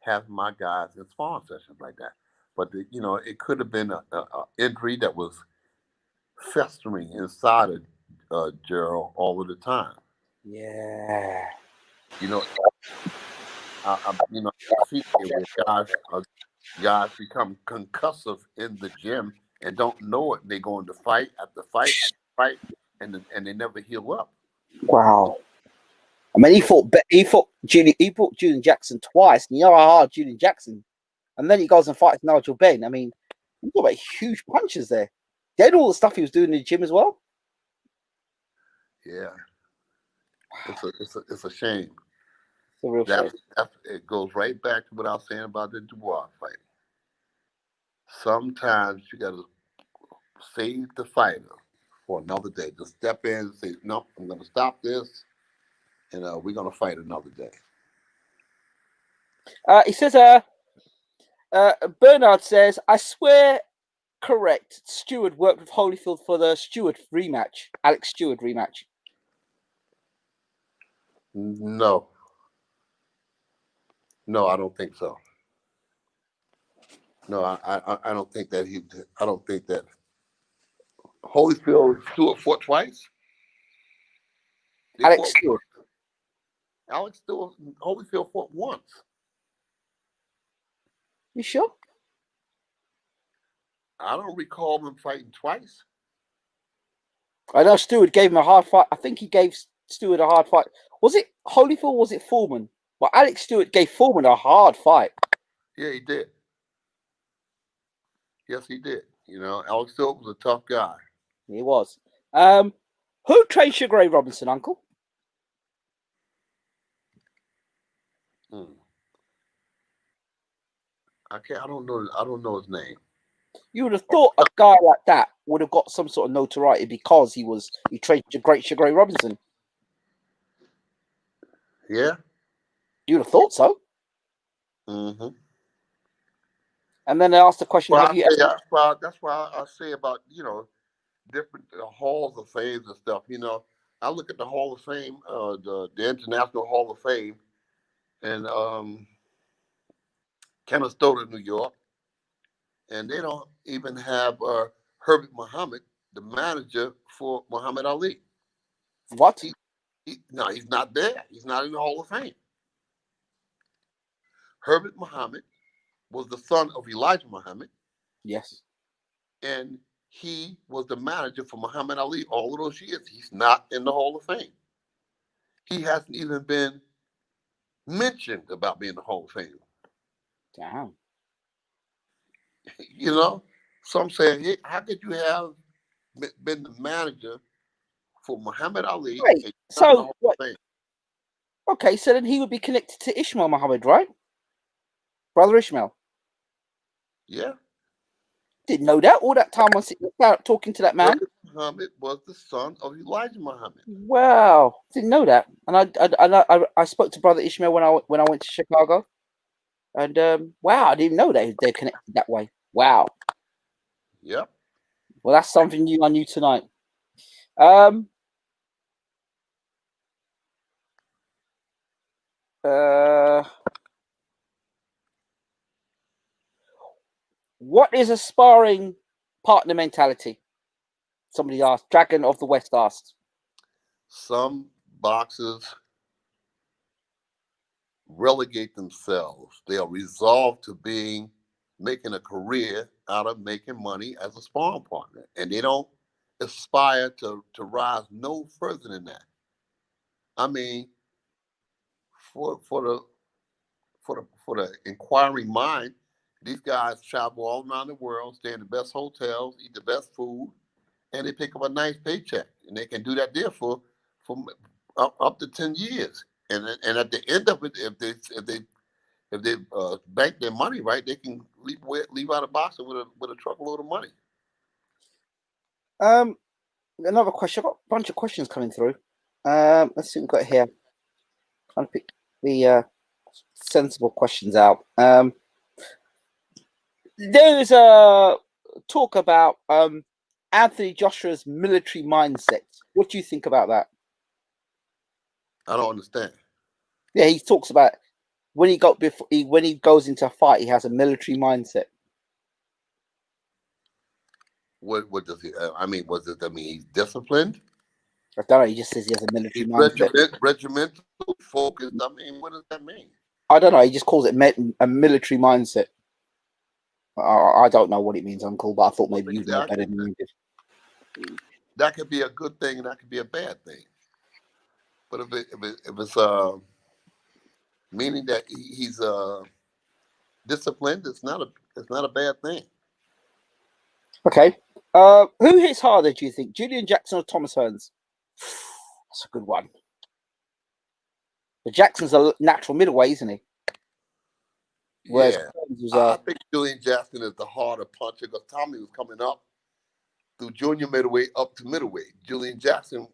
having my guys in sparring sessions like that. But it could have been a injury that was festering inside of Gerald all of the time. Yeah. You know, I see it where guys become concussive in the gym and don't know it. They go into fight after fight after fight, and they never heal up. Wow. I mean, he fought Julian Jackson twice. And you know how hard Julian Jackson, and then he goes and fights Nigel Benn. I mean, you talk about huge punches there. Did all the stuff he was doing in the gym as well. Yeah, it's a shame. It's a real shame. It goes right back to what I was saying about the Dubois fight. Sometimes you got to save the fighter for another day. Just step in and say, "No, I'm going to stop this, and we're going to fight another day." He says, Bernard says, I swear, correct. Stewart worked with Holyfield for the Stewart rematch, Alex Stewart rematch. No, I don't think so. No, I don't think that I don't think that Holyfield Stewart fought twice. Alex Stewart. Alex Stewart, Holyfield fought once. You sure? I don't recall them fighting twice. I know Stewart gave him a hard fight. I think he gave Stewart a hard fight. Was it Holyfield or was it Foreman? Well, Alex Stewart gave Foreman a hard fight. Yeah, he did. Yes, he did. Alex Stewart was a tough guy. He was. Who trained Sugar Ray Robinson, Uncle? I don't know his name. You would have thought a guy like that would have got some sort of notoriety because he trained the great Sugar Ray Robinson. Yeah. You'd have thought so. Mm-hmm. And then they asked the question, That's why I say about, different halls of fame and stuff. I look at the Hall of Fame, the International Hall of Fame, and Canastota, New York, and they don't even have Herbert Muhammad, the manager for Muhammad Ali. What? No, he's not there. He's not in the Hall of Fame. Herbert Muhammad was the son of Elijah Muhammad. Yes. And he was the manager for Muhammad Ali all of those years. He's not in the Hall of Fame. He hasn't even been mentioned about being in the Hall of Fame. Damn. So I'm saying, hey, how could you have been the manager for Muhammad Ali? Right. So, what? Okay, so then he would be connected to Ishmael Muhammad, right? Brother Ishmael. Yeah. Didn't know that. All that time I was talking to that man. Herbert Muhammad was the son of Elijah Muhammad. Wow, didn't know that. And I spoke to Brother Ishmael when I went to Chicago, and wow, I didn't know they're connected that way. Wow. Yep. Well, that's something new I knew tonight. What is a sparring partner mentality? Somebody asked. Dragon of the West asked. Some boxers relegate themselves. They are resolved to making a career out of making money as a sparring partner, and they don't aspire to rise no further than that. I mean, for the inquiring mind, these guys travel all around the world, stay in the best hotels, eat the best food, and they pick up a nice paycheck, and they can do that there for up to 10 years. And at the end of it, if they bank their money right, they can leave out of boxing with a truckload of money. Another question. I've got a bunch of questions coming through. Let's see what we've got here. Trying to pick. the sensible questions out. There is a talk about Anthony Joshua's military mindset. What do you think about that? I don't understand. Yeah, he talks about when he goes into a fight, he has a military mindset. What does he? I mean, what does that mean? He's disciplined. I don't know. He just says he has a military He's mindset. regimental, focused. I mean, what does that mean? I don't know. He just calls it a military mindset. I don't know what it means, Uncle, but I thought maybe you'd know better than me did. That could be a good thing, and that could be a bad thing. But if it's meaning that he's disciplined, it's not a bad thing. Okay. Who hits harder, do you think? Julian Jackson or Thomas Hearns? That's a good one. But Jackson's a natural middleweight, isn't he? Whereas I think Julian Jackson is the harder puncher because Tommy was coming up through junior middleweight up to middleweight. Julian Jackson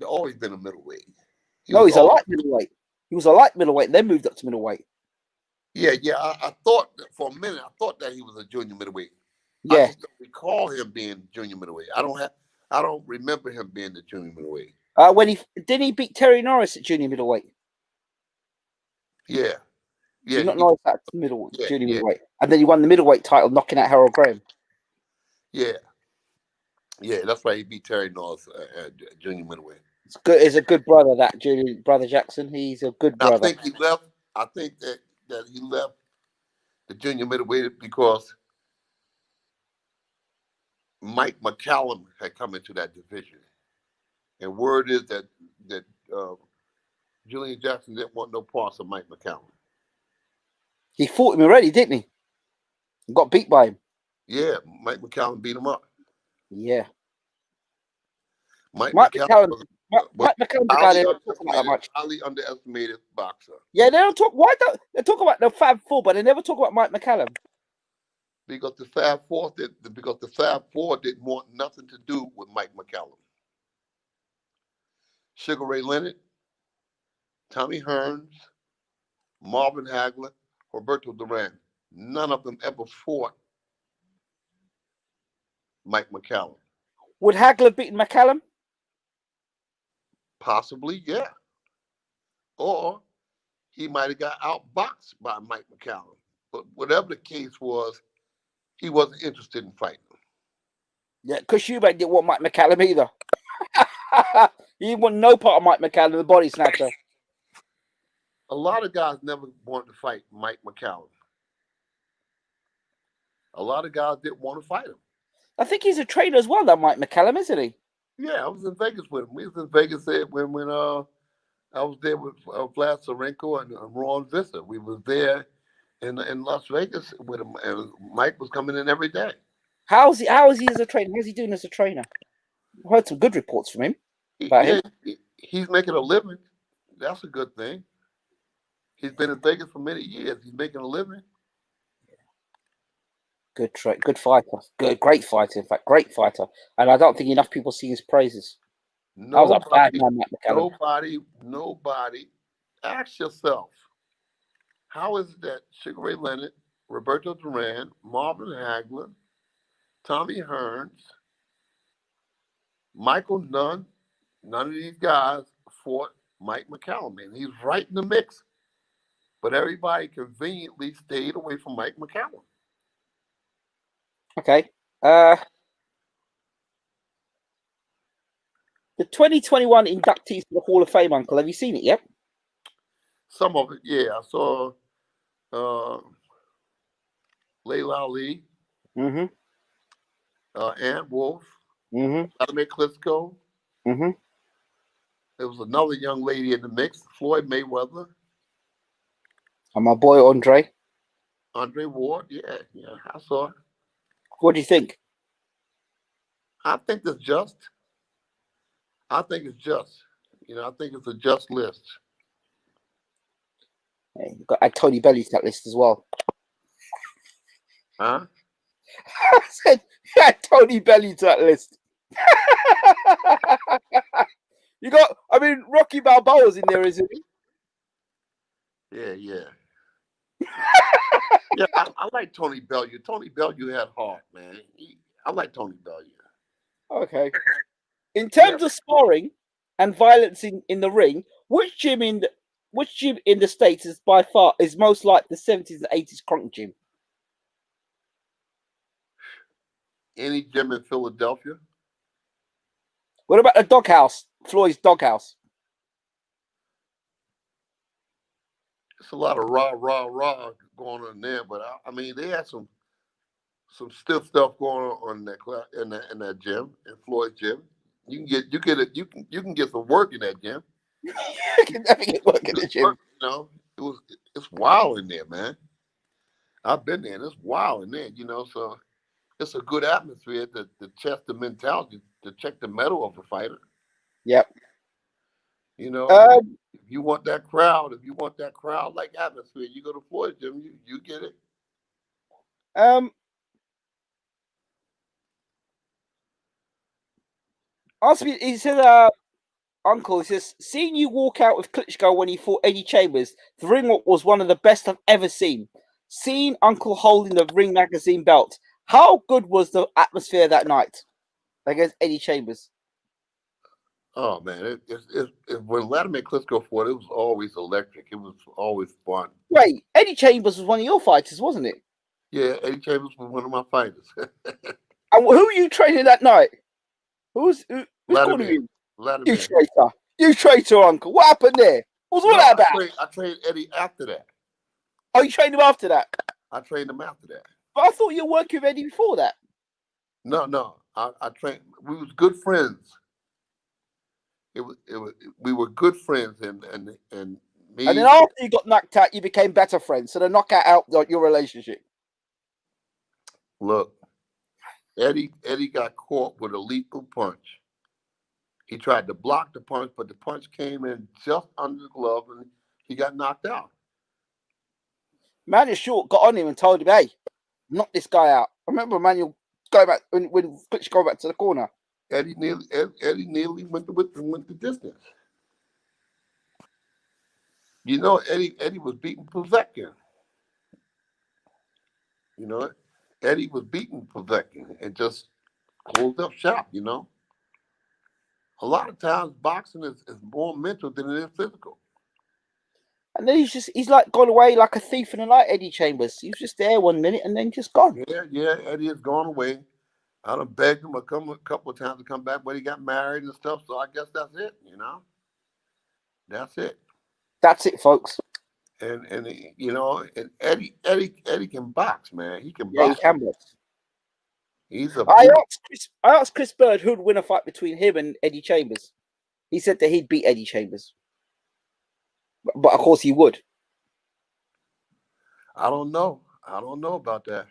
always been a middleweight. He's a light middleweight. He was a light middleweight, then moved up to middleweight. Yeah. I thought for a minute, that he was a junior middleweight. Yeah. I just don't recall him being junior middleweight. I don't remember him being the junior middleweight. Didn't he beat Terry Norris at junior middleweight? Yeah. Yeah. Not Norris at junior middleweight. And then he won the middleweight title, knocking out Harold Graham. Yeah. Yeah, that's right. He beat Terry Norris at junior middleweight. It's good. He's a good brother, that brother Jackson. He's a good brother. I think he left. I think that he left the junior middleweight because Mike McCallum had come into that division, and word is that Julian Jackson didn't want no parts of Mike McCallum. He fought him already, didn't he? Got beat by him. Yeah, Mike McCallum beat him up. Yeah. Mike McCallum the guy they don't talk about that much. Highly underestimated boxer. Yeah, they don't talk. Why don't they talk about the Fab Four, but they never talk about Mike McCallum? Because the Fab Four didn't want nothing to do with Mike McCallum. Sugar Ray Leonard, Tommy Hearns, Marvin Hagler, Roberto Duran. None of them ever fought Mike McCallum. Would Hagler have beaten McCallum? Possibly, yeah. Or he might have got outboxed by Mike McCallum. But whatever the case was, he wasn't interested in fighting. Yeah, because Eubank didn't want Mike McCallum either. He didn't want no part of Mike McCallum, the body snatcher. A lot of guys never wanted to fight Mike McCallum. A lot of guys didn't want to fight him. I think he's a trainer as well, that Mike McCallum, isn't he? Yeah, I was in Vegas with him. We was in Vegas when I was there with Vlad Sarenko and Ron Visser. We was there in Las Vegas with him, and Mike was coming in every day. How is he as a trainer? How's he doing as a trainer? I heard some good reports from him. He's making a living. That's a good thing. He's been in Vegas for many years. He's making a living. Good fighter. Great fighter, in fact. Great fighter. And I don't think enough people see his praises. I was a bad man, Matt McCallum. Nobody. Ask yourself, how is it that Sugar Ray Leonard, Roberto Duran, Marvin Hagler, Tommy Hearns, Michael Nunn, none of these guys fought Mike McCallum? And he's right in the mix. But everybody conveniently stayed away from Mike McCallum. Okay. The 2021 inductees to the Hall of Fame, Uncle. Have you seen it yet? Some of it, yeah. I saw Layla Ali, Ann Wolf, Vladimir Klitschko. There was another young lady in the mix, Floyd Mayweather. And my boy Andre Ward, yeah, I saw it. What do you think? I think it's just. I think it's a just list. Hey, you've got to add Tony Belly to that list as well. Huh? I said, add Tony Belly to that list. Rocky Balboa's in there, isn't he? Yeah. Yeah, I like Tony Bellew. Tony Bellew had heart, man. I like Tony Bellew. Okay. In Yeah, terms of sparring and violence in the ring, which gym in the States is by far is most like the 70s and 80s Kronk gym? any gym in Philadelphia. What about the doghouse? Floyd's doghouse. It's a lot of rah going on there, but I mean they had some stiff stuff going on in that gym, in Floyd's gym. You can get some work in that gym. You can never get work in the gym. You know, it's wild in there, man. I've been there, and it's wild in there, so it's a good atmosphere to test the mentality, to check the mettle of a fighter. Yep. If you want that crowd, like atmosphere, you go to Floyd's gym, you get it. Ask me, he said, Uncle, he says, seeing you walk out with Klitschko when he fought Eddie Chambers, the ring was one of the best I've ever seen. Seeing Uncle holding the Ring Magazine belt, how good was the atmosphere that night against Eddie Chambers? Oh man, when Vladimir Klitschko fought, it was always electric. It was always fun. Wait, Eddie Chambers was one of your fighters, wasn't it? Yeah, Eddie Chambers was one of my fighters. And who were you training that night? Who's calling you? Vladimir. You traitor! You traitor, Uncle! What happened there? What was all that about? I trained Eddie after that. Oh, you trained him after that? I trained him after that. But I thought you were working with Eddie before that. No. I trained. We was good friends. We were good friends, and me. And then after you got knocked out, you became better friends. So the knockout out your relationship. Look, Eddie got caught with a lethal punch. He tried to block the punch, but the punch came in just under the glove, and he got knocked out. Manuel Short got on him and told him, "Hey, knock this guy out." I remember Manuel going back when Klitschko go back to the corner. Eddie nearly went the distance. Eddie was beating Povetkin. Eddie was beating Povetkin and just closed up shop. A lot of times boxing is more mental than it is physical. And then he's like gone away like a thief in the night, Eddie Chambers. He was just there 1 minute and then just gone. Yeah, Eddie has gone away. I done begged him a couple of times to come back, but he got married and stuff, so I guess that's it, That's it. That's it, folks. And Eddie can box, man. He can box. He can box. I asked Chris Bird who'd win a fight between him and Eddie Chambers. He said that he'd beat Eddie Chambers. But of course he would. I don't know about that.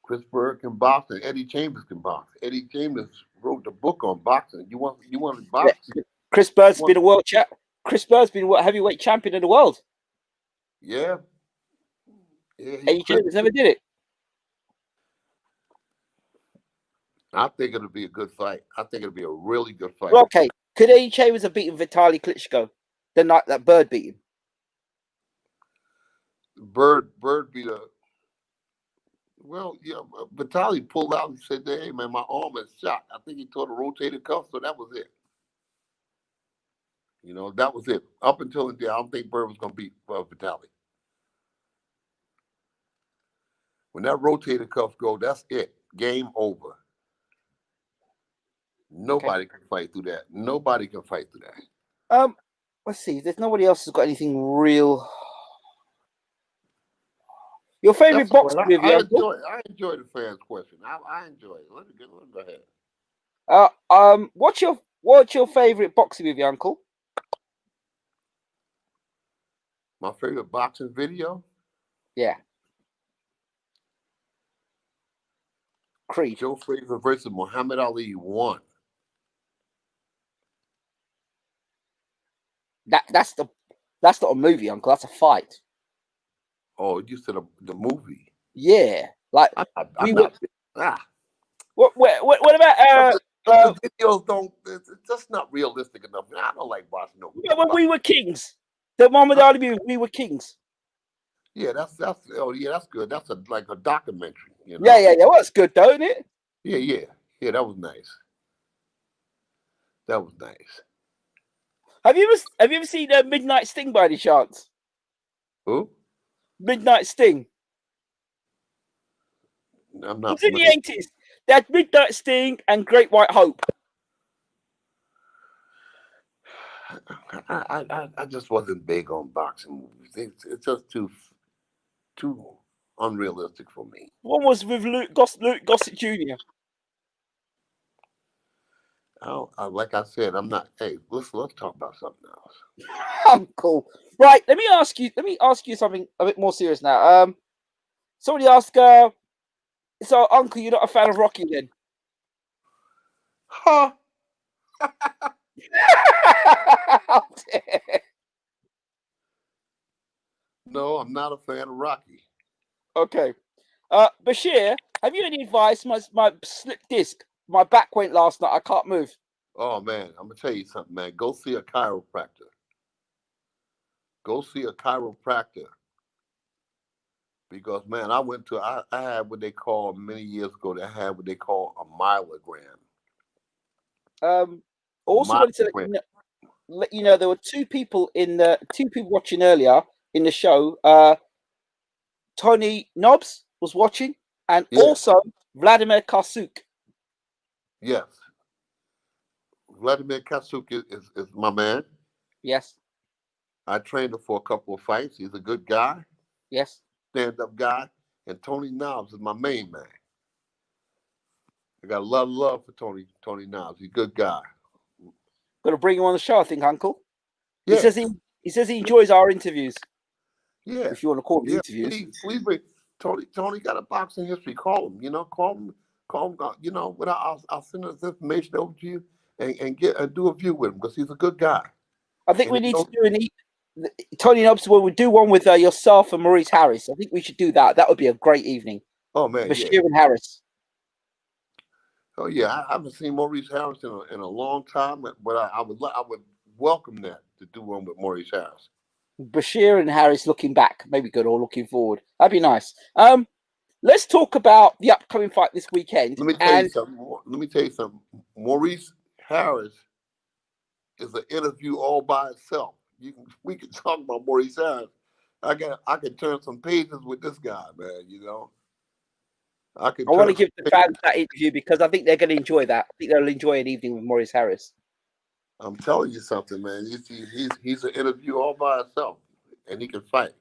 Chris Bird can box and Eddie Chambers can box. Eddie Chambers wrote the book on boxing. You want to box? Yeah. Chris Bird's been a world champ. Chris Bird's been a heavyweight champion in the world. Yeah. Eddie Chambers never did it. I think it'll be a good fight. I think it'll be a really good fight. Well, okay. Could Eddie Chambers have beaten Vitaly Klitschko the night that Bird beat him? Bird beat Vitaly pulled out and said, "Hey man, my arm is shot." I think he tore the rotator cuff, so that was it. That was it. Up until the day, I don't think Bird was going to beat Vitaly. When that rotator cuff go, that's it. Game over. Nobody can fight through that. Nobody can fight through that. Let's see. There's nobody else who's got anything real. Your favorite boxing movie? I enjoy the fans' question. I enjoy it. Let go ahead. What's your favorite boxing movie, Uncle? My favorite boxing video? Yeah. Creed. Joe Frazier versus Muhammad Ali 1. That's not a movie, Uncle. That's a fight. Oh, you said the movie? Yeah. Like I'm we were. not. Ah, What about the videos don't. It's just not realistic enough. I don't like watching no. when we were kings? The one with the Ali, we were kings. Yeah, that's oh yeah, that's good. That's like a documentary, you Yeah, know. yeah, yeah. Well, that's good, though, isn't it? Yeah. That was nice. That was nice. Have you ever seen Midnight Sting by any chance? Who? Midnight Sting. I'm It not was in the familiar. 80s. They had Midnight Sting and Great White Hope. I just wasn't big on boxing movies. It's just too unrealistic for me. One was with Luke Gossett Jr. Like I said, I'm not. Hey, let's talk about something else. I'm cool. Right, let me ask you something a bit more serious now. Somebody asked, so Uncle, you're not a fan of Rocky then? Huh? No, I'm not a fan of Rocky. Okay. Bashir, have you any advice? My slip disc, my back went last night. I can't move. Oh man, I'm gonna tell you something, man. Go see a chiropractor. Go see a chiropractor. Because man, I had what they call many years ago. They had what they call a myelogram. A Also wanted to myelogram. let you know there were two people watching earlier in the show. Tony Nobbs was watching, and Yeah. also Vladimir Karsuk. Yes. Vladimir Kasuk is my man. Yes, I trained him for a couple of fights. He's a good guy, yes. stand-up guy. And Tony Knobs is my main man. I got a lot of love for Tony Knobs. He's a good guy. Got to bring him on the show, I think, Uncle. He Yeah. says he says he enjoys our interviews, Yeah. if you want to call them Yeah. interviews. Please bring Tony got a boxing history. Call him. Call him. You know, I'll send this information over to you and do a view with him because he's a good guy. I think And we need to do Tony Nobbs. Well, we do one with yourself and Maurice Harris. I think we should do that. That would be a great evening. oh man, yeah. Bashir and Harris. Oh yeah. I haven't seen Maurice Harris in a long time, but I would welcome that to do one with Maurice Harris. Bashir and Harris looking back, maybe good, or looking forward. That'd be nice. Let's talk about the upcoming fight this weekend. Let me tell you something. Maurice Harris is an interview all by itself. We can talk about Maurice Harris. I can turn some pages with this guy, man. You know, I can I want to turn give some the pages. fans that interview because I think they're going to enjoy that. I think they'll enjoy an evening with Maurice Harris. I'm telling you something, man. He's an interview all by itself, and he can fight.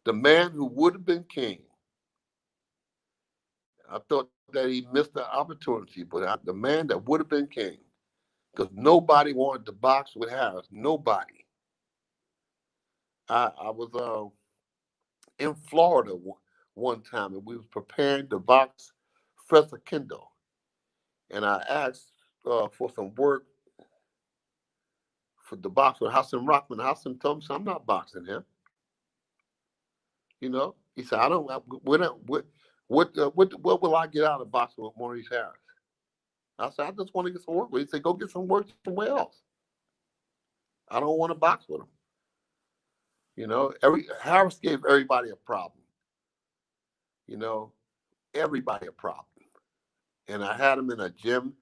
The man who would have been king. I thought that he missed the opportunity, but the man that would have been king, because nobody wanted to box with Harris. Nobody. I was in Florida one time, and we was preparing to box Professor Kendall, and I asked for some work for the box with Hassan Rockman. Hassan told me, "I'm not boxing him." You know, he said, "I don't. What will I get out of boxing with Maurice Harris?" I said, "I just want to get some work with." He said, "Go get some work somewhere else. I don't want to box with him." You know, Harris gave everybody a problem. You know, everybody a problem. And I had him in a gym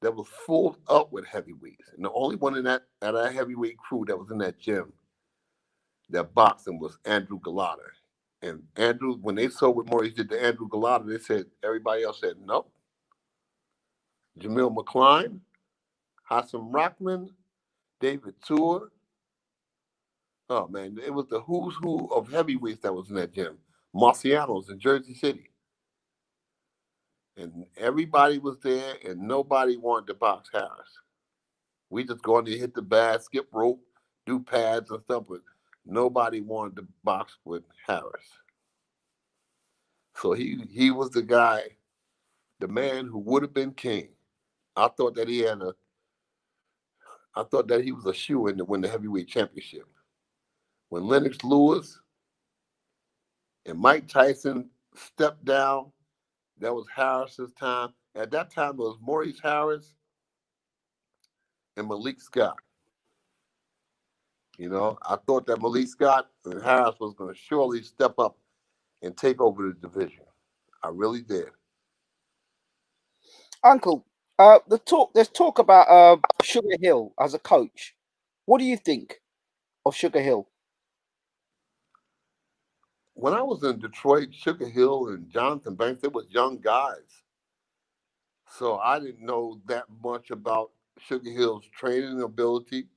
that was full up with heavyweights. And the only one in that heavyweight crew that was in that gym that boxing was Andrew Galata. And Andrew, when they saw what Maurice did to Andrew Galata, they said, everybody else said, nope. Jamil McCline, Hassan Rockman, David Tour. Oh, man, it was the who's who of heavyweights that was in that gym. Marciano's in Jersey City. And everybody was there, and nobody wanted to box Harris. We just go in there, hit the bag, skip rope, do pads and stuff, but nobody wanted to box with Harris. So he was the guy, the man who would have been king. I thought that he was a shoe-in to win the heavyweight championship. When Lennox Lewis and Mike Tyson stepped down That was Harris's time. At that time, it was Maurice Harris and Malik Scott. You know, I thought that Malik Scott and Harris was going to surely step up and take over the division. I really did. Uncle, there's talk about Sugar Hill as a coach. What do you think of Sugar Hill? When I was in Detroit, Sugar Hill and Jonathan Banks, they was young guys. So I didn't know that much about Sugar Hill's training ability,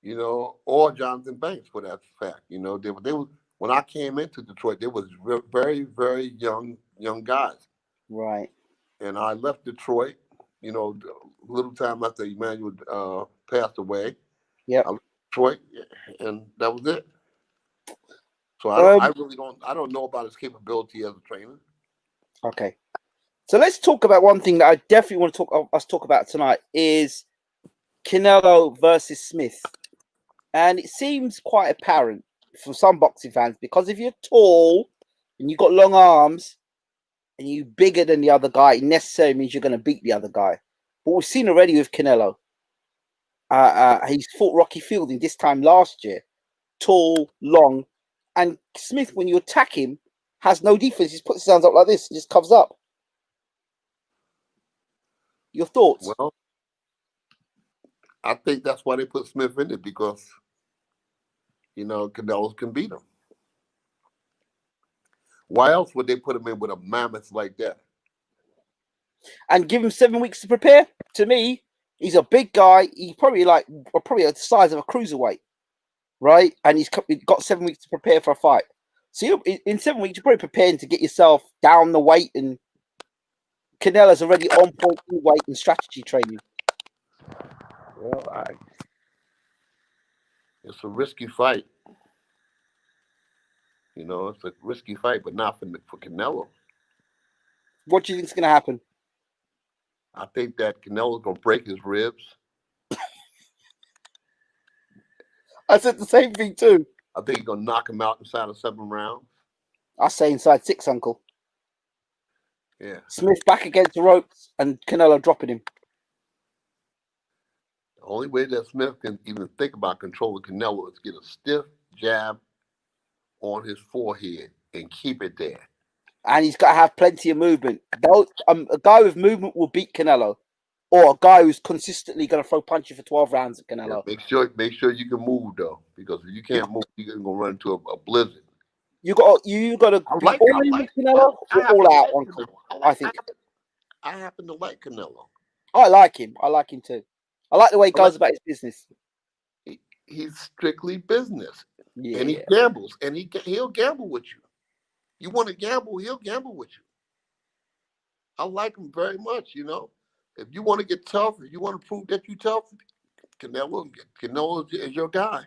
you know, or Jonathan Banks for that fact. You know, they were when I came into Detroit, they was very, very young guys. Right. And I left Detroit, you know, a little time after Emmanuel passed away. Yeah. I left Detroit, and that was it. So I really don't know about his capability as a trainer. Okay. So let's talk about one thing that I definitely want to talk about tonight is Canelo versus Smith. And it seems quite apparent from some boxing fans, because if you're tall and you've got long arms and you're bigger than the other guy, it necessarily means you're going to beat the other guy. But we've seen already with Canelo. He's fought Rocky Fielding this time last year. Tall, long. And Smith, when you attack him, has no defense. He just puts his hands up like this and just covers up. Your thoughts? Well, I think that's why they put Smith in it, because, you know, Canelo can beat him. Why else would they put him in with a mammoth like that? And give him 7 weeks to prepare? To me, he's a big guy. He's probably the size of a cruiserweight, right? And he's got 7 weeks to prepare for a fight. So in 7 weeks, you're probably preparing to get yourself down the weight, and Canelo's already on point in weight and strategy training. Well, it's a risky fight. You know, it's a risky fight, but not for Canelo. What do you think is going to happen? I think that Canelo's going to break his ribs. I said the same thing too. I think he's going to knock him out inside of 7 rounds. I say inside 6, Uncle. Yeah. Smith back against the ropes and Canelo dropping him. The only way that Smith can even think about controlling Canelo is get a stiff jab on his forehead and keep it there. And he's got to have plenty of movement. A guy with movement will beat Canelo, or a guy who's consistently going to throw punches for 12 rounds at Canelo. Yeah, make sure you can move though, because if you can't move, you're going to run into a blizzard. You got to be all in with Canelo or all out, Uncle. I think. I happen to like Canelo. I like him. I like him too. I like the way he goes about his business. He's strictly business. Yeah. And he gambles, and he'll gamble with you. You want to gamble, he'll gamble with you. I like him very much, you know. If you want to get tough, if you want to prove that you're tough, Canelo is your guy.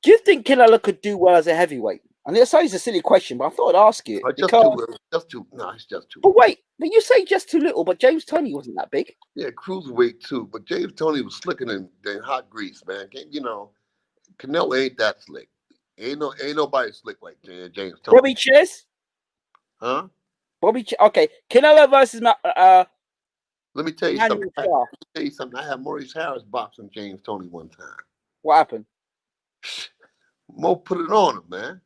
Do you think Canelo could do well as a heavyweight? And it's a silly question, but I thought I'd ask you. It's just too little. It's just too. But wait, you say just too little, but James Toney wasn't that big. Yeah, cruiserweight too, but James Toney was slicker than hot grease, man. You know, Canelo ain't that slick. Ain't nobody slick like James Toney. Bobby Chess? Huh? Okay, Canelo versus Let me tell you something. I had Maurice Harris boxing James Toney one time. What happened? Mo put it on him, man.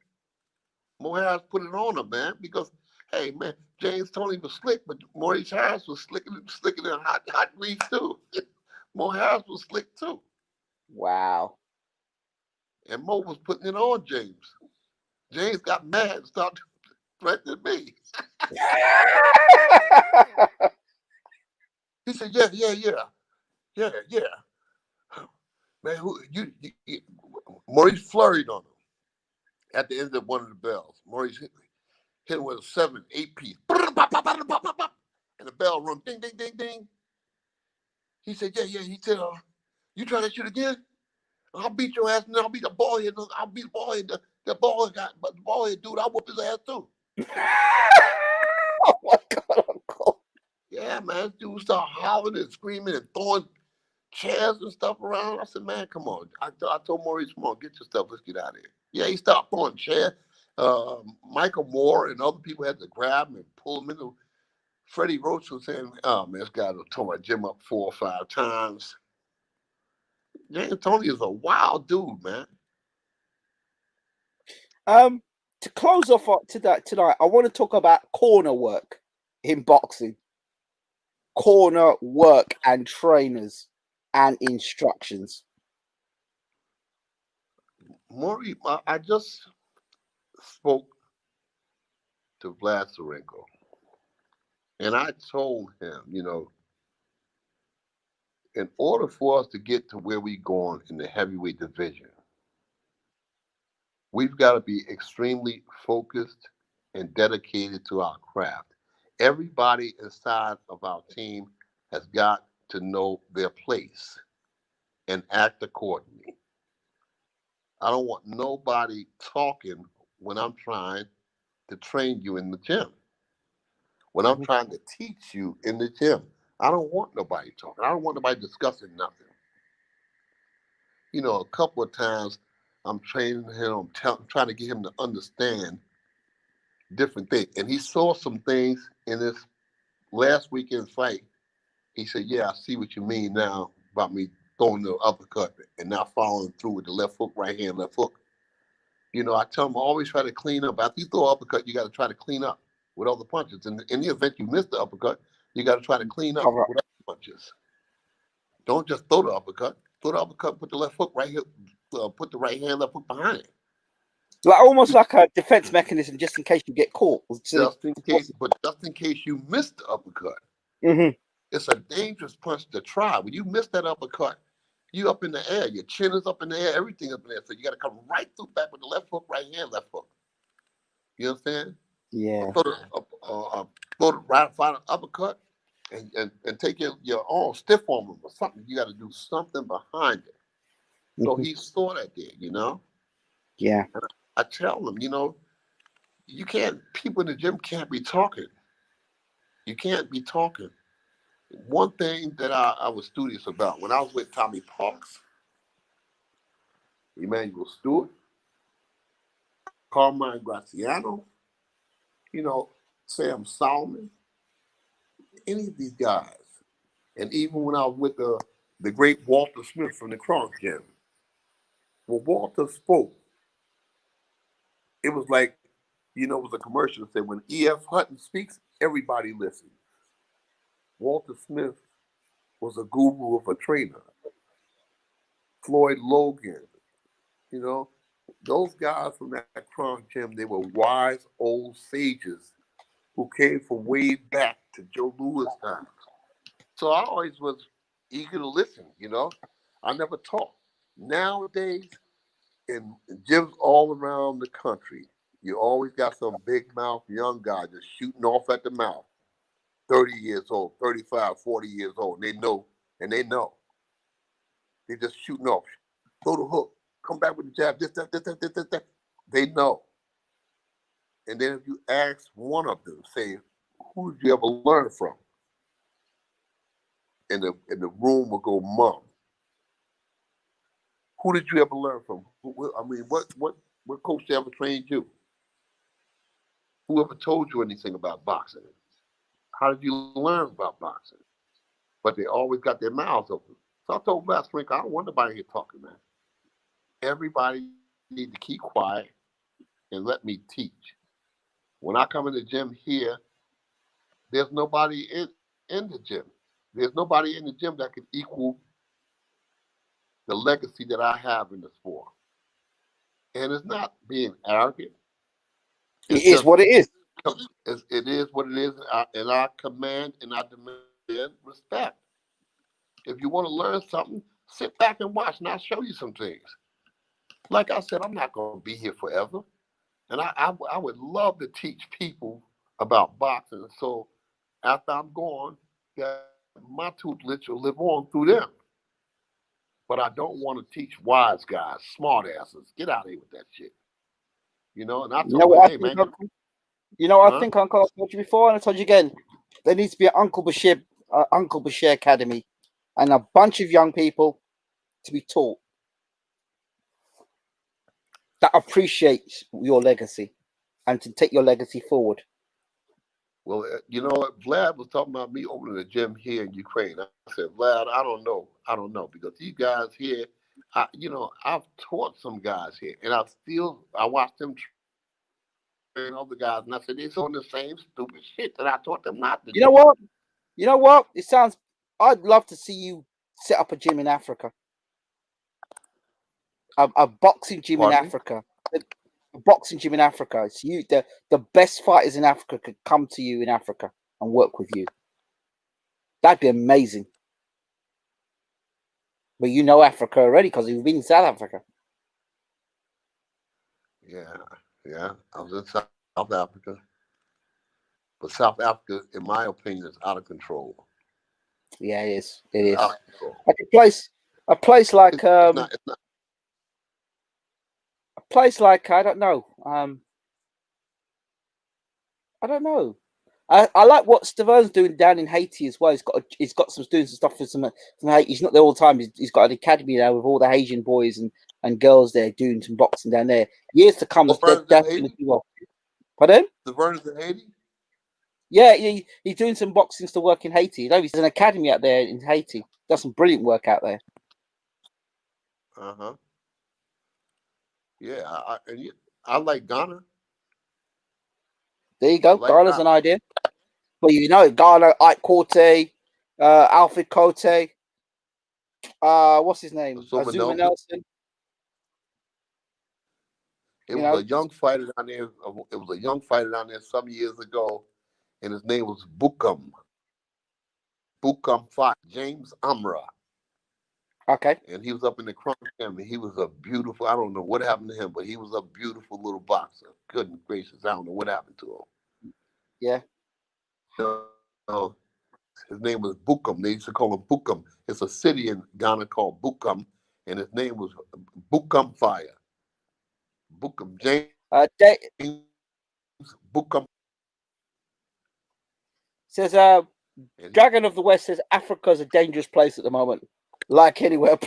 Mo Harris put it on him, man, because, hey, man, James Toney was slick, but Maurice Harris was slicker than hot grease, too. Mo Harris was slick, too. Wow. And Mo was putting it on James. James got mad and started threatening me. He said, yeah. Man, Maurice flurried on him at the end of one of the bells. Maurice hit him with a 7, 8 piece. And the bell rung, ding, ding, ding, ding. He said, yeah. He said, you try that shit again? I'll beat your ass, and I'll beat the ball head. I'll beat the ball head. The ball head dude, I'll whoop his ass too. Oh my God, Uncle. Yeah, man, this dude started hollering and screaming and throwing chairs and stuff around. I said, man, come on. I told Maurice, come on, get your stuff. Let's get out of here. Yeah, he started throwing chairs. Michael Moore and other people had to grab him and pull him in. Freddie Roach was saying, "Oh man, this guy tore my gym up 4 or 5 times." James Tony is a wild dude, man. To close off tonight, I want to talk about corner work in boxing. Corner work and trainers and instructions. Maury, I just spoke to Vlad Sarenko, and I told him, in order for us to get to where we're going in the heavyweight division, we've got to be extremely focused and dedicated to our craft. Everybody inside of our team has got to know their place and act accordingly. I don't want nobody talking when I'm trying to train you in the gym, when I'm trying to teach you in the gym. I don't want nobody talking. I don't want nobody discussing nothing. A couple of times I'm training him, trying to get him to understand different things. And he saw some things in this last weekend fight. He said, "Yeah, I see what you mean now about me throwing the uppercut and not following through with the left hook, right hand, left hook." I tell him always try to clean up. After you throw an uppercut, you got to try to clean up with other punches. And in the event you miss the uppercut, you got to try to clean up with other punches. Don't just throw the uppercut. Throw the uppercut, put the left hook right here, put the right hand, left hook behind it. Like almost like a defense mechanism, just in case you get caught. Just in case you miss the uppercut. It's a dangerous punch to try. When you miss that uppercut, you up in the air. Your chin is up in the air. Everything up in the air. So you got to come right through back with the left hook, right hand, left hook. You understand? Yeah. Throw the right final uppercut and take your own stiff arm or something. You got to do something behind it. So he saw that there, Yeah. And I tell him, you can't. People in the gym can't be talking. You can't be talking. One thing that I was studious about when I was with Tommy Parks, Emmanuel Stewart, Carmine Graziano, Sam Solomon, any of these guys. And even when I was with the great Walter Smith from the Kronk Gym, when Walter spoke, it was like, it was a commercial that said, when E.F. Hutton speaks, everybody listens. Walter Smith was a guru of a trainer. Floyd Logan, those guys from that Kronk Gym, they were wise old sages who came from way back to Joe Louis time. So I always was eager to listen, I never talked. Nowadays, in gyms all around the country, you always got some big mouth young guy just shooting off at the mouth. 30 years old, 35, 40 years old. They know. They're just shooting off. Throw the hook. Come back with the jab. This, that. They know. And then if you ask one of them, say, who did you ever learn from? And the room will go mum. Who did you ever learn from? What coach ever trained you? Who ever told you anything about boxing? How did you learn about boxing? But they always got their mouths open. So I told Matt Frank, I don't want nobody here talking, man. Everybody need to keep quiet and let me teach. When I come in the gym here, there's nobody in the gym. There's nobody in the gym that can equal the legacy that I have in the sport. And it's not being arrogant. It is what it is. It is what it is, and I command and I demand respect. If you want to learn something, sit back and watch, and I'll show you some things. Like I said, I'm not going to be here forever, and I would love to teach people about boxing. So after I'm gone, that my tutelage will live on through them. But I don't want to teach wise guys, smart asses. Get out of here with that shit. And I told them, hey, man. I think, Uncle, I told you before, and I told you again, there needs to be an Uncle Bashir Academy, and a bunch of young people to be taught that appreciate your legacy. and to take your legacy forward? Well, you know what? Vlad was talking about me opening a gym here in Ukraine. I said, Vlad, I don't know. I don't know because these guys here, I've taught some guys here, and I watched them train other guys, and I said, they're doing the same stupid shit that I taught them not to You know do. what? You know what? It sounds. I'd love to see you set up a gym in Africa. A boxing gym in Pardon me? Africa. A boxing gym in Africa. It's you. The best fighters in Africa could come to you in Africa and work with you. That'd be amazing. But you know Africa already because you've been in South Africa. Yeah. I was in South Africa. But South Africa, in my opinion, is out of control. Yeah, it is. It It's is. out of control. Like a place like It's not. a place like I don't know. I don't know. I like what Staverne's doing down in Haiti as well. He's got some doing some stuff for some Haiti. He's not there all the time. He's got an academy now with all the Haitian boys and girls there doing some boxing down there. Years to come, that's Verne's in going to Haiti. do well. Pardon? Verne's in Haiti. Yeah, he's doing some boxing to work in Haiti. You know, he's an academy out there in Haiti. Does some brilliant work out there. Yeah, I like Ghana. There you go. Like Ghana's an Ghana. idea. Well, you know, Ghana, Ike Corte, Alfred Cote, what's his name? Zuma Azuma Nelson. Nelson. It was a young fighter down there. It was a young fighter down there some years ago, and his name was Bukum Fight, James Amra. Okay. And he was up in the Crump Gym, and he was a beautiful. I don't know what happened to him, but he was a beautiful little boxer. Goodness gracious, I don't know what happened to him. Yeah. His name was Bukum. They used to call him Bukum. It's a city in Ghana called Bukum, and his name was Bukum Fire. Bukum James Bukum. Says Dragon of the West says Africa's a dangerous place at the moment. Like anywhere.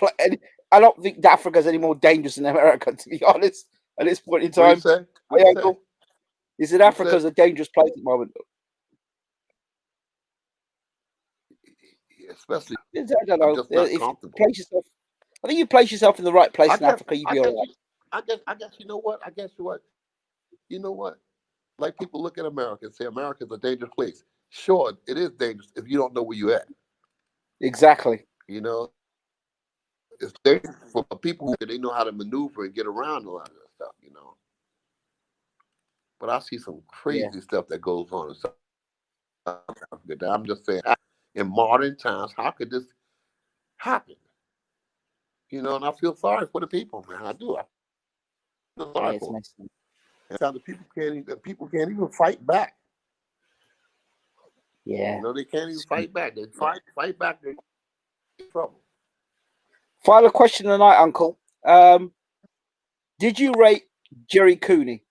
I don't think that Africa's any more dangerous than America, to be honest, at this point in time. What do you say? What do you say? He said Africa's a dangerous place at the moment. Especially, I don't know. I'm just not If comfortable. you place yourself, I think you place yourself in the right place in Africa, you'd be all right. I guess you know what? You know what? Like people look at America and say America's a dangerous place. Sure, it is dangerous if you don't know where you're at. Exactly. You know, it's dangerous for people who they know how to maneuver and get around a lot of that stuff. You know, but I see some crazy stuff that goes on in South Africa. I'm just saying, in modern times, how could this happen? You know, and I feel sorry for the people, man. I do. I feel sorry for them. And the people can't even fight back. Yeah. You know, they can't even fight back. They fight back, they're in trouble. Final question tonight, Uncle. Did you rate Jerry Cooney?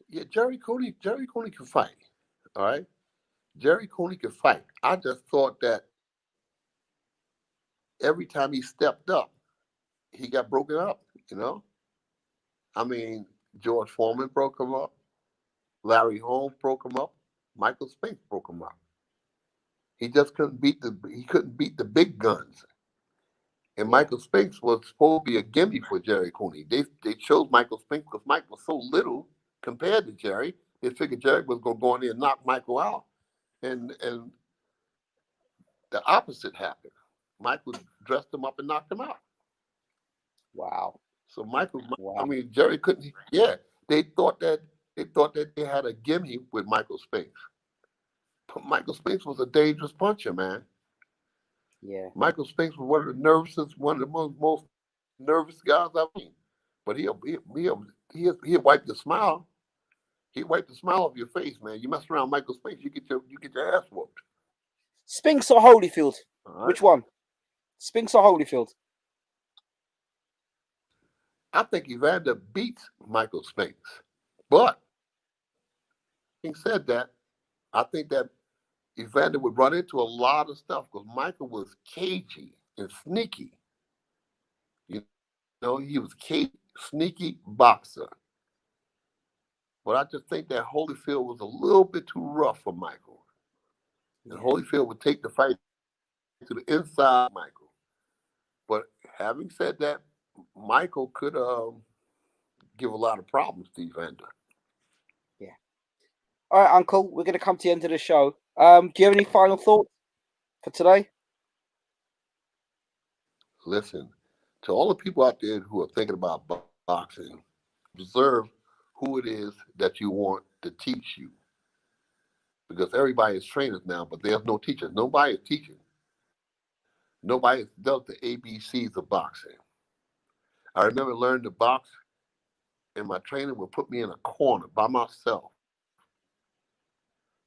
Yeah, Jerry Cooney can fight. All right. Jerry Cooney can fight. I just thought that every time he stepped up, he got broken up, you know? I mean, George Foreman broke him up. Larry Holmes broke him up. Michael Spinks broke him up. He just couldn't beat the big guns. And Michael Spinks was supposed to be a gimme for Jerry Cooney. They chose Michael Spinks because Mike was so little compared to Jerry. They figured Jerry was going to go in there and knock Michael out. And the opposite happened. Michael dressed him up and knocked him out. Wow. So I mean, Jerry couldn't. Yeah, they thought that they had a gimme with Michael Spinks. But Michael Spinks was a dangerous puncher, man. Yeah. Michael Spinks was one of the most nervous guys I've seen. But he'll wipe the smile. He wiped the smile off your face, man. You mess around Michael Spinks, you get your ass whooped. Spinks or Holyfield? Right. Which one? Spinks or Holyfield? I think Evander beats Michael Spinks. But having said that, I think that Evander would run into a lot of stuff because Michael was cagey and sneaky. You know, he was sneaky boxer. But I just think that Holyfield was a little bit too rough for Michael. And Yeah. Holyfield would take the fight to the inside of Michael. But having said that, Michael could give a lot of problems to Evander. Yeah. All right, Uncle. We're going to come to the end of the show. Do you have any final thoughts for today? Listen, to all the people out there who are thinking about boxing, observe who it is that you want to teach you. Because everybody is trainers now, but there's no teachers. Nobody is teaching. Nobody has dealt the ABCs of boxing. I remember learning to box, and my trainer would put me in a corner by myself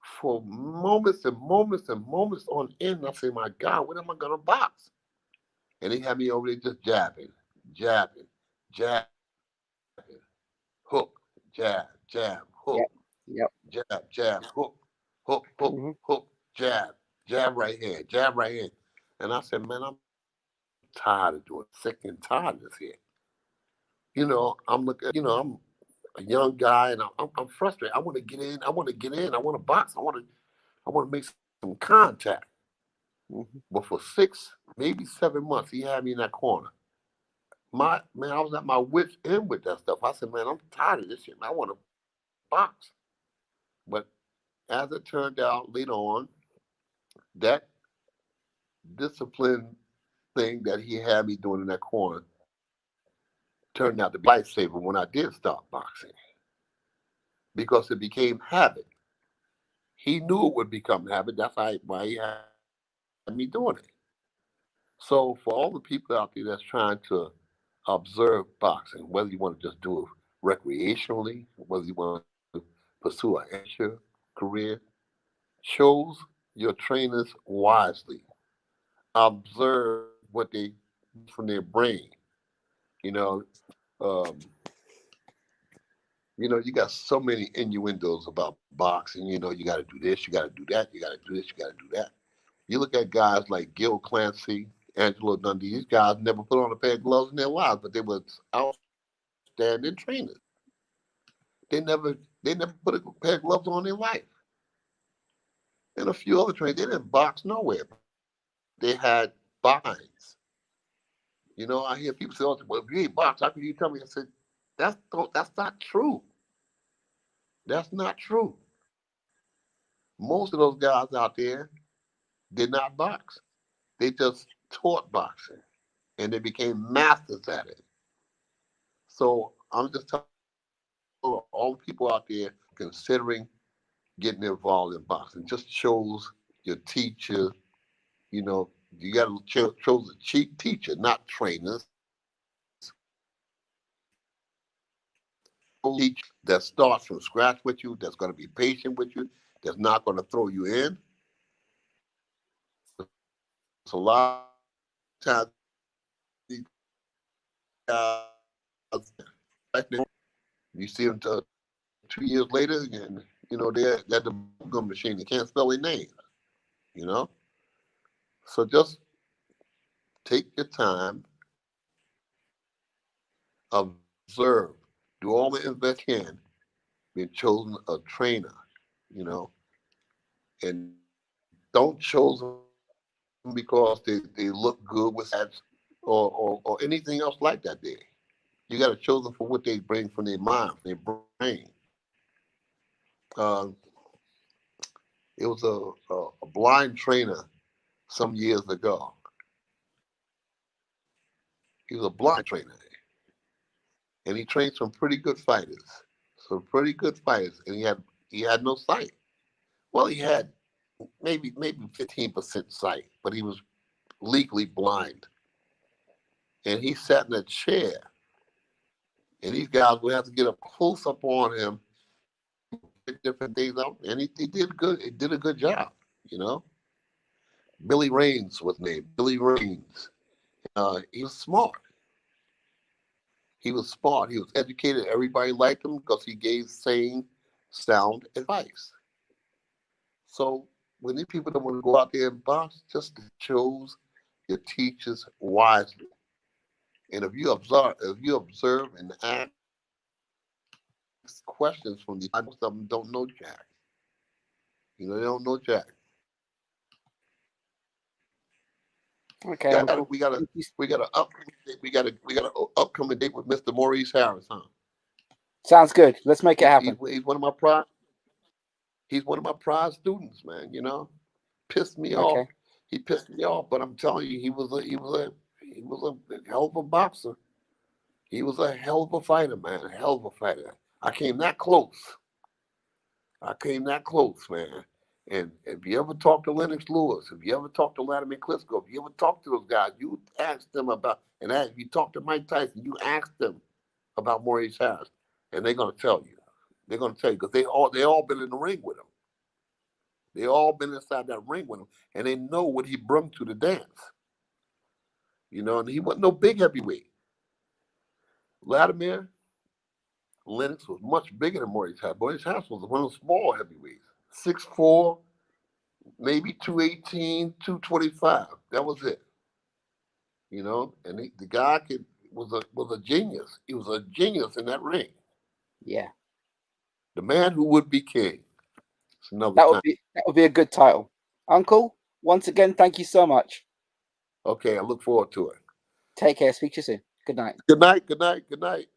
for moments and moments and moments on end. I say, my God, when am I going to box? And he had me over there just jabbing, jabbing, hook, jab, hook, Yep. Yep. jab, hook, Hmm. hook, jab right hand, jab right hand. And I said, man, I'm tired of doing it. Sick and tired of this here. I'm a young guy, and I'm frustrated. I want to get in. I want to get in. I want to box. I want to make some contact. Hmm. But for 6, maybe 7 months, he had me in that corner. I was at my wits end with that stuff. I said, man, I'm tired of this shit. I want to box. But as it turned out later on, that discipline thing that he had me doing in that corner turned out to be a lifesaver when I did start boxing because it became habit. He knew it would become habit. That's why he had me doing it. So for all the people out there that's trying to observe boxing, whether you want to just do it recreationally, whether you want to pursue an amateur career, chose your trainers wisely. Observe what they get from their brain. You know, um, you got so many innuendos about boxing. You got to do this, you got to do that, you got to do this, you got to do that. You look at guys like Gil Clancy, Angelo Dundee. These guys never put on a pair of gloves in their lives, but they were outstanding trainers. They never put a pair of gloves on in their life. And a few other trainers, they didn't box nowhere, but they had binds. I hear people say, "Oh, well, if you ain't box, how can you tell me?" I said, that's not true. That's not true. Most of those guys out there did not box. They just taught boxing, and they became masters at it. So I'm just telling all the people out there considering getting involved in boxing. Just shows your teacher, you know, you got to chose a cheap teacher, not trainers. Teacher that starts from scratch with you, that's going to be patient with you, that's not going to throw you in. Because a lot of times these guys, you see them 2 years later, and they're at the bubblegum machine. They can't spell their name. You know, so just take your time, observe, do all the invest can, being chosen a trainer. You know, and don't choose them because they look good with hats or anything else like that. There, you got to choose them for what they bring from their mind, from their brain. Uh, it was a blind trainer some years ago. He was a blind trainer, and he trained some pretty good fighters, and he had no sight. Well, he had maybe 15% sight, but he was legally blind. And he sat in a chair, and these guys would have to get up close up on him, point different things out, and he did good. He did a good job. You know, Billy Raines was named. Billy Raines. He was smart. He was smart. He was educated. Everybody liked him because he gave sane, sound advice. So when these people don't want to go out there and box, just choose your teachers wisely. And if you observe and ask questions from these, most of them don't know Jack. They don't know Jack. Okay, Uncle. We got an upcoming date with Mr. Maurice Harris, huh? Sounds good. Let's make it happen. He's one of my prize students, man. Pissed me off. Okay. He pissed me off, but I'm telling you, he was a hell of a boxer. He was a hell of a fighter, man. A hell of a fighter. I came that close. Man. And if you ever talk to Lennox Lewis, if you ever talk to Latimer Klitschko, if you ever talk to those guys, you ask them about, and if you talk to Mike Tyson, you ask them about Maurice Harris, and they're gonna tell you. They're gonna tell you because they all been in the ring with him. They all been inside that ring with him, and they know what he brought to the dance. And he wasn't no big heavyweight. Latimer Lennox was much bigger than Maurice Harris. Maurice Harris was one of the small heavyweights, 6'4", maybe 218, 225. That was it. And the guy was a genius. He was a genius in that ring. Yeah. The man who would be king. That would be a good title. Uncle, once again, thank you so much. Okay, I look forward to it. Take care. Speak to you soon. Good night. Good night.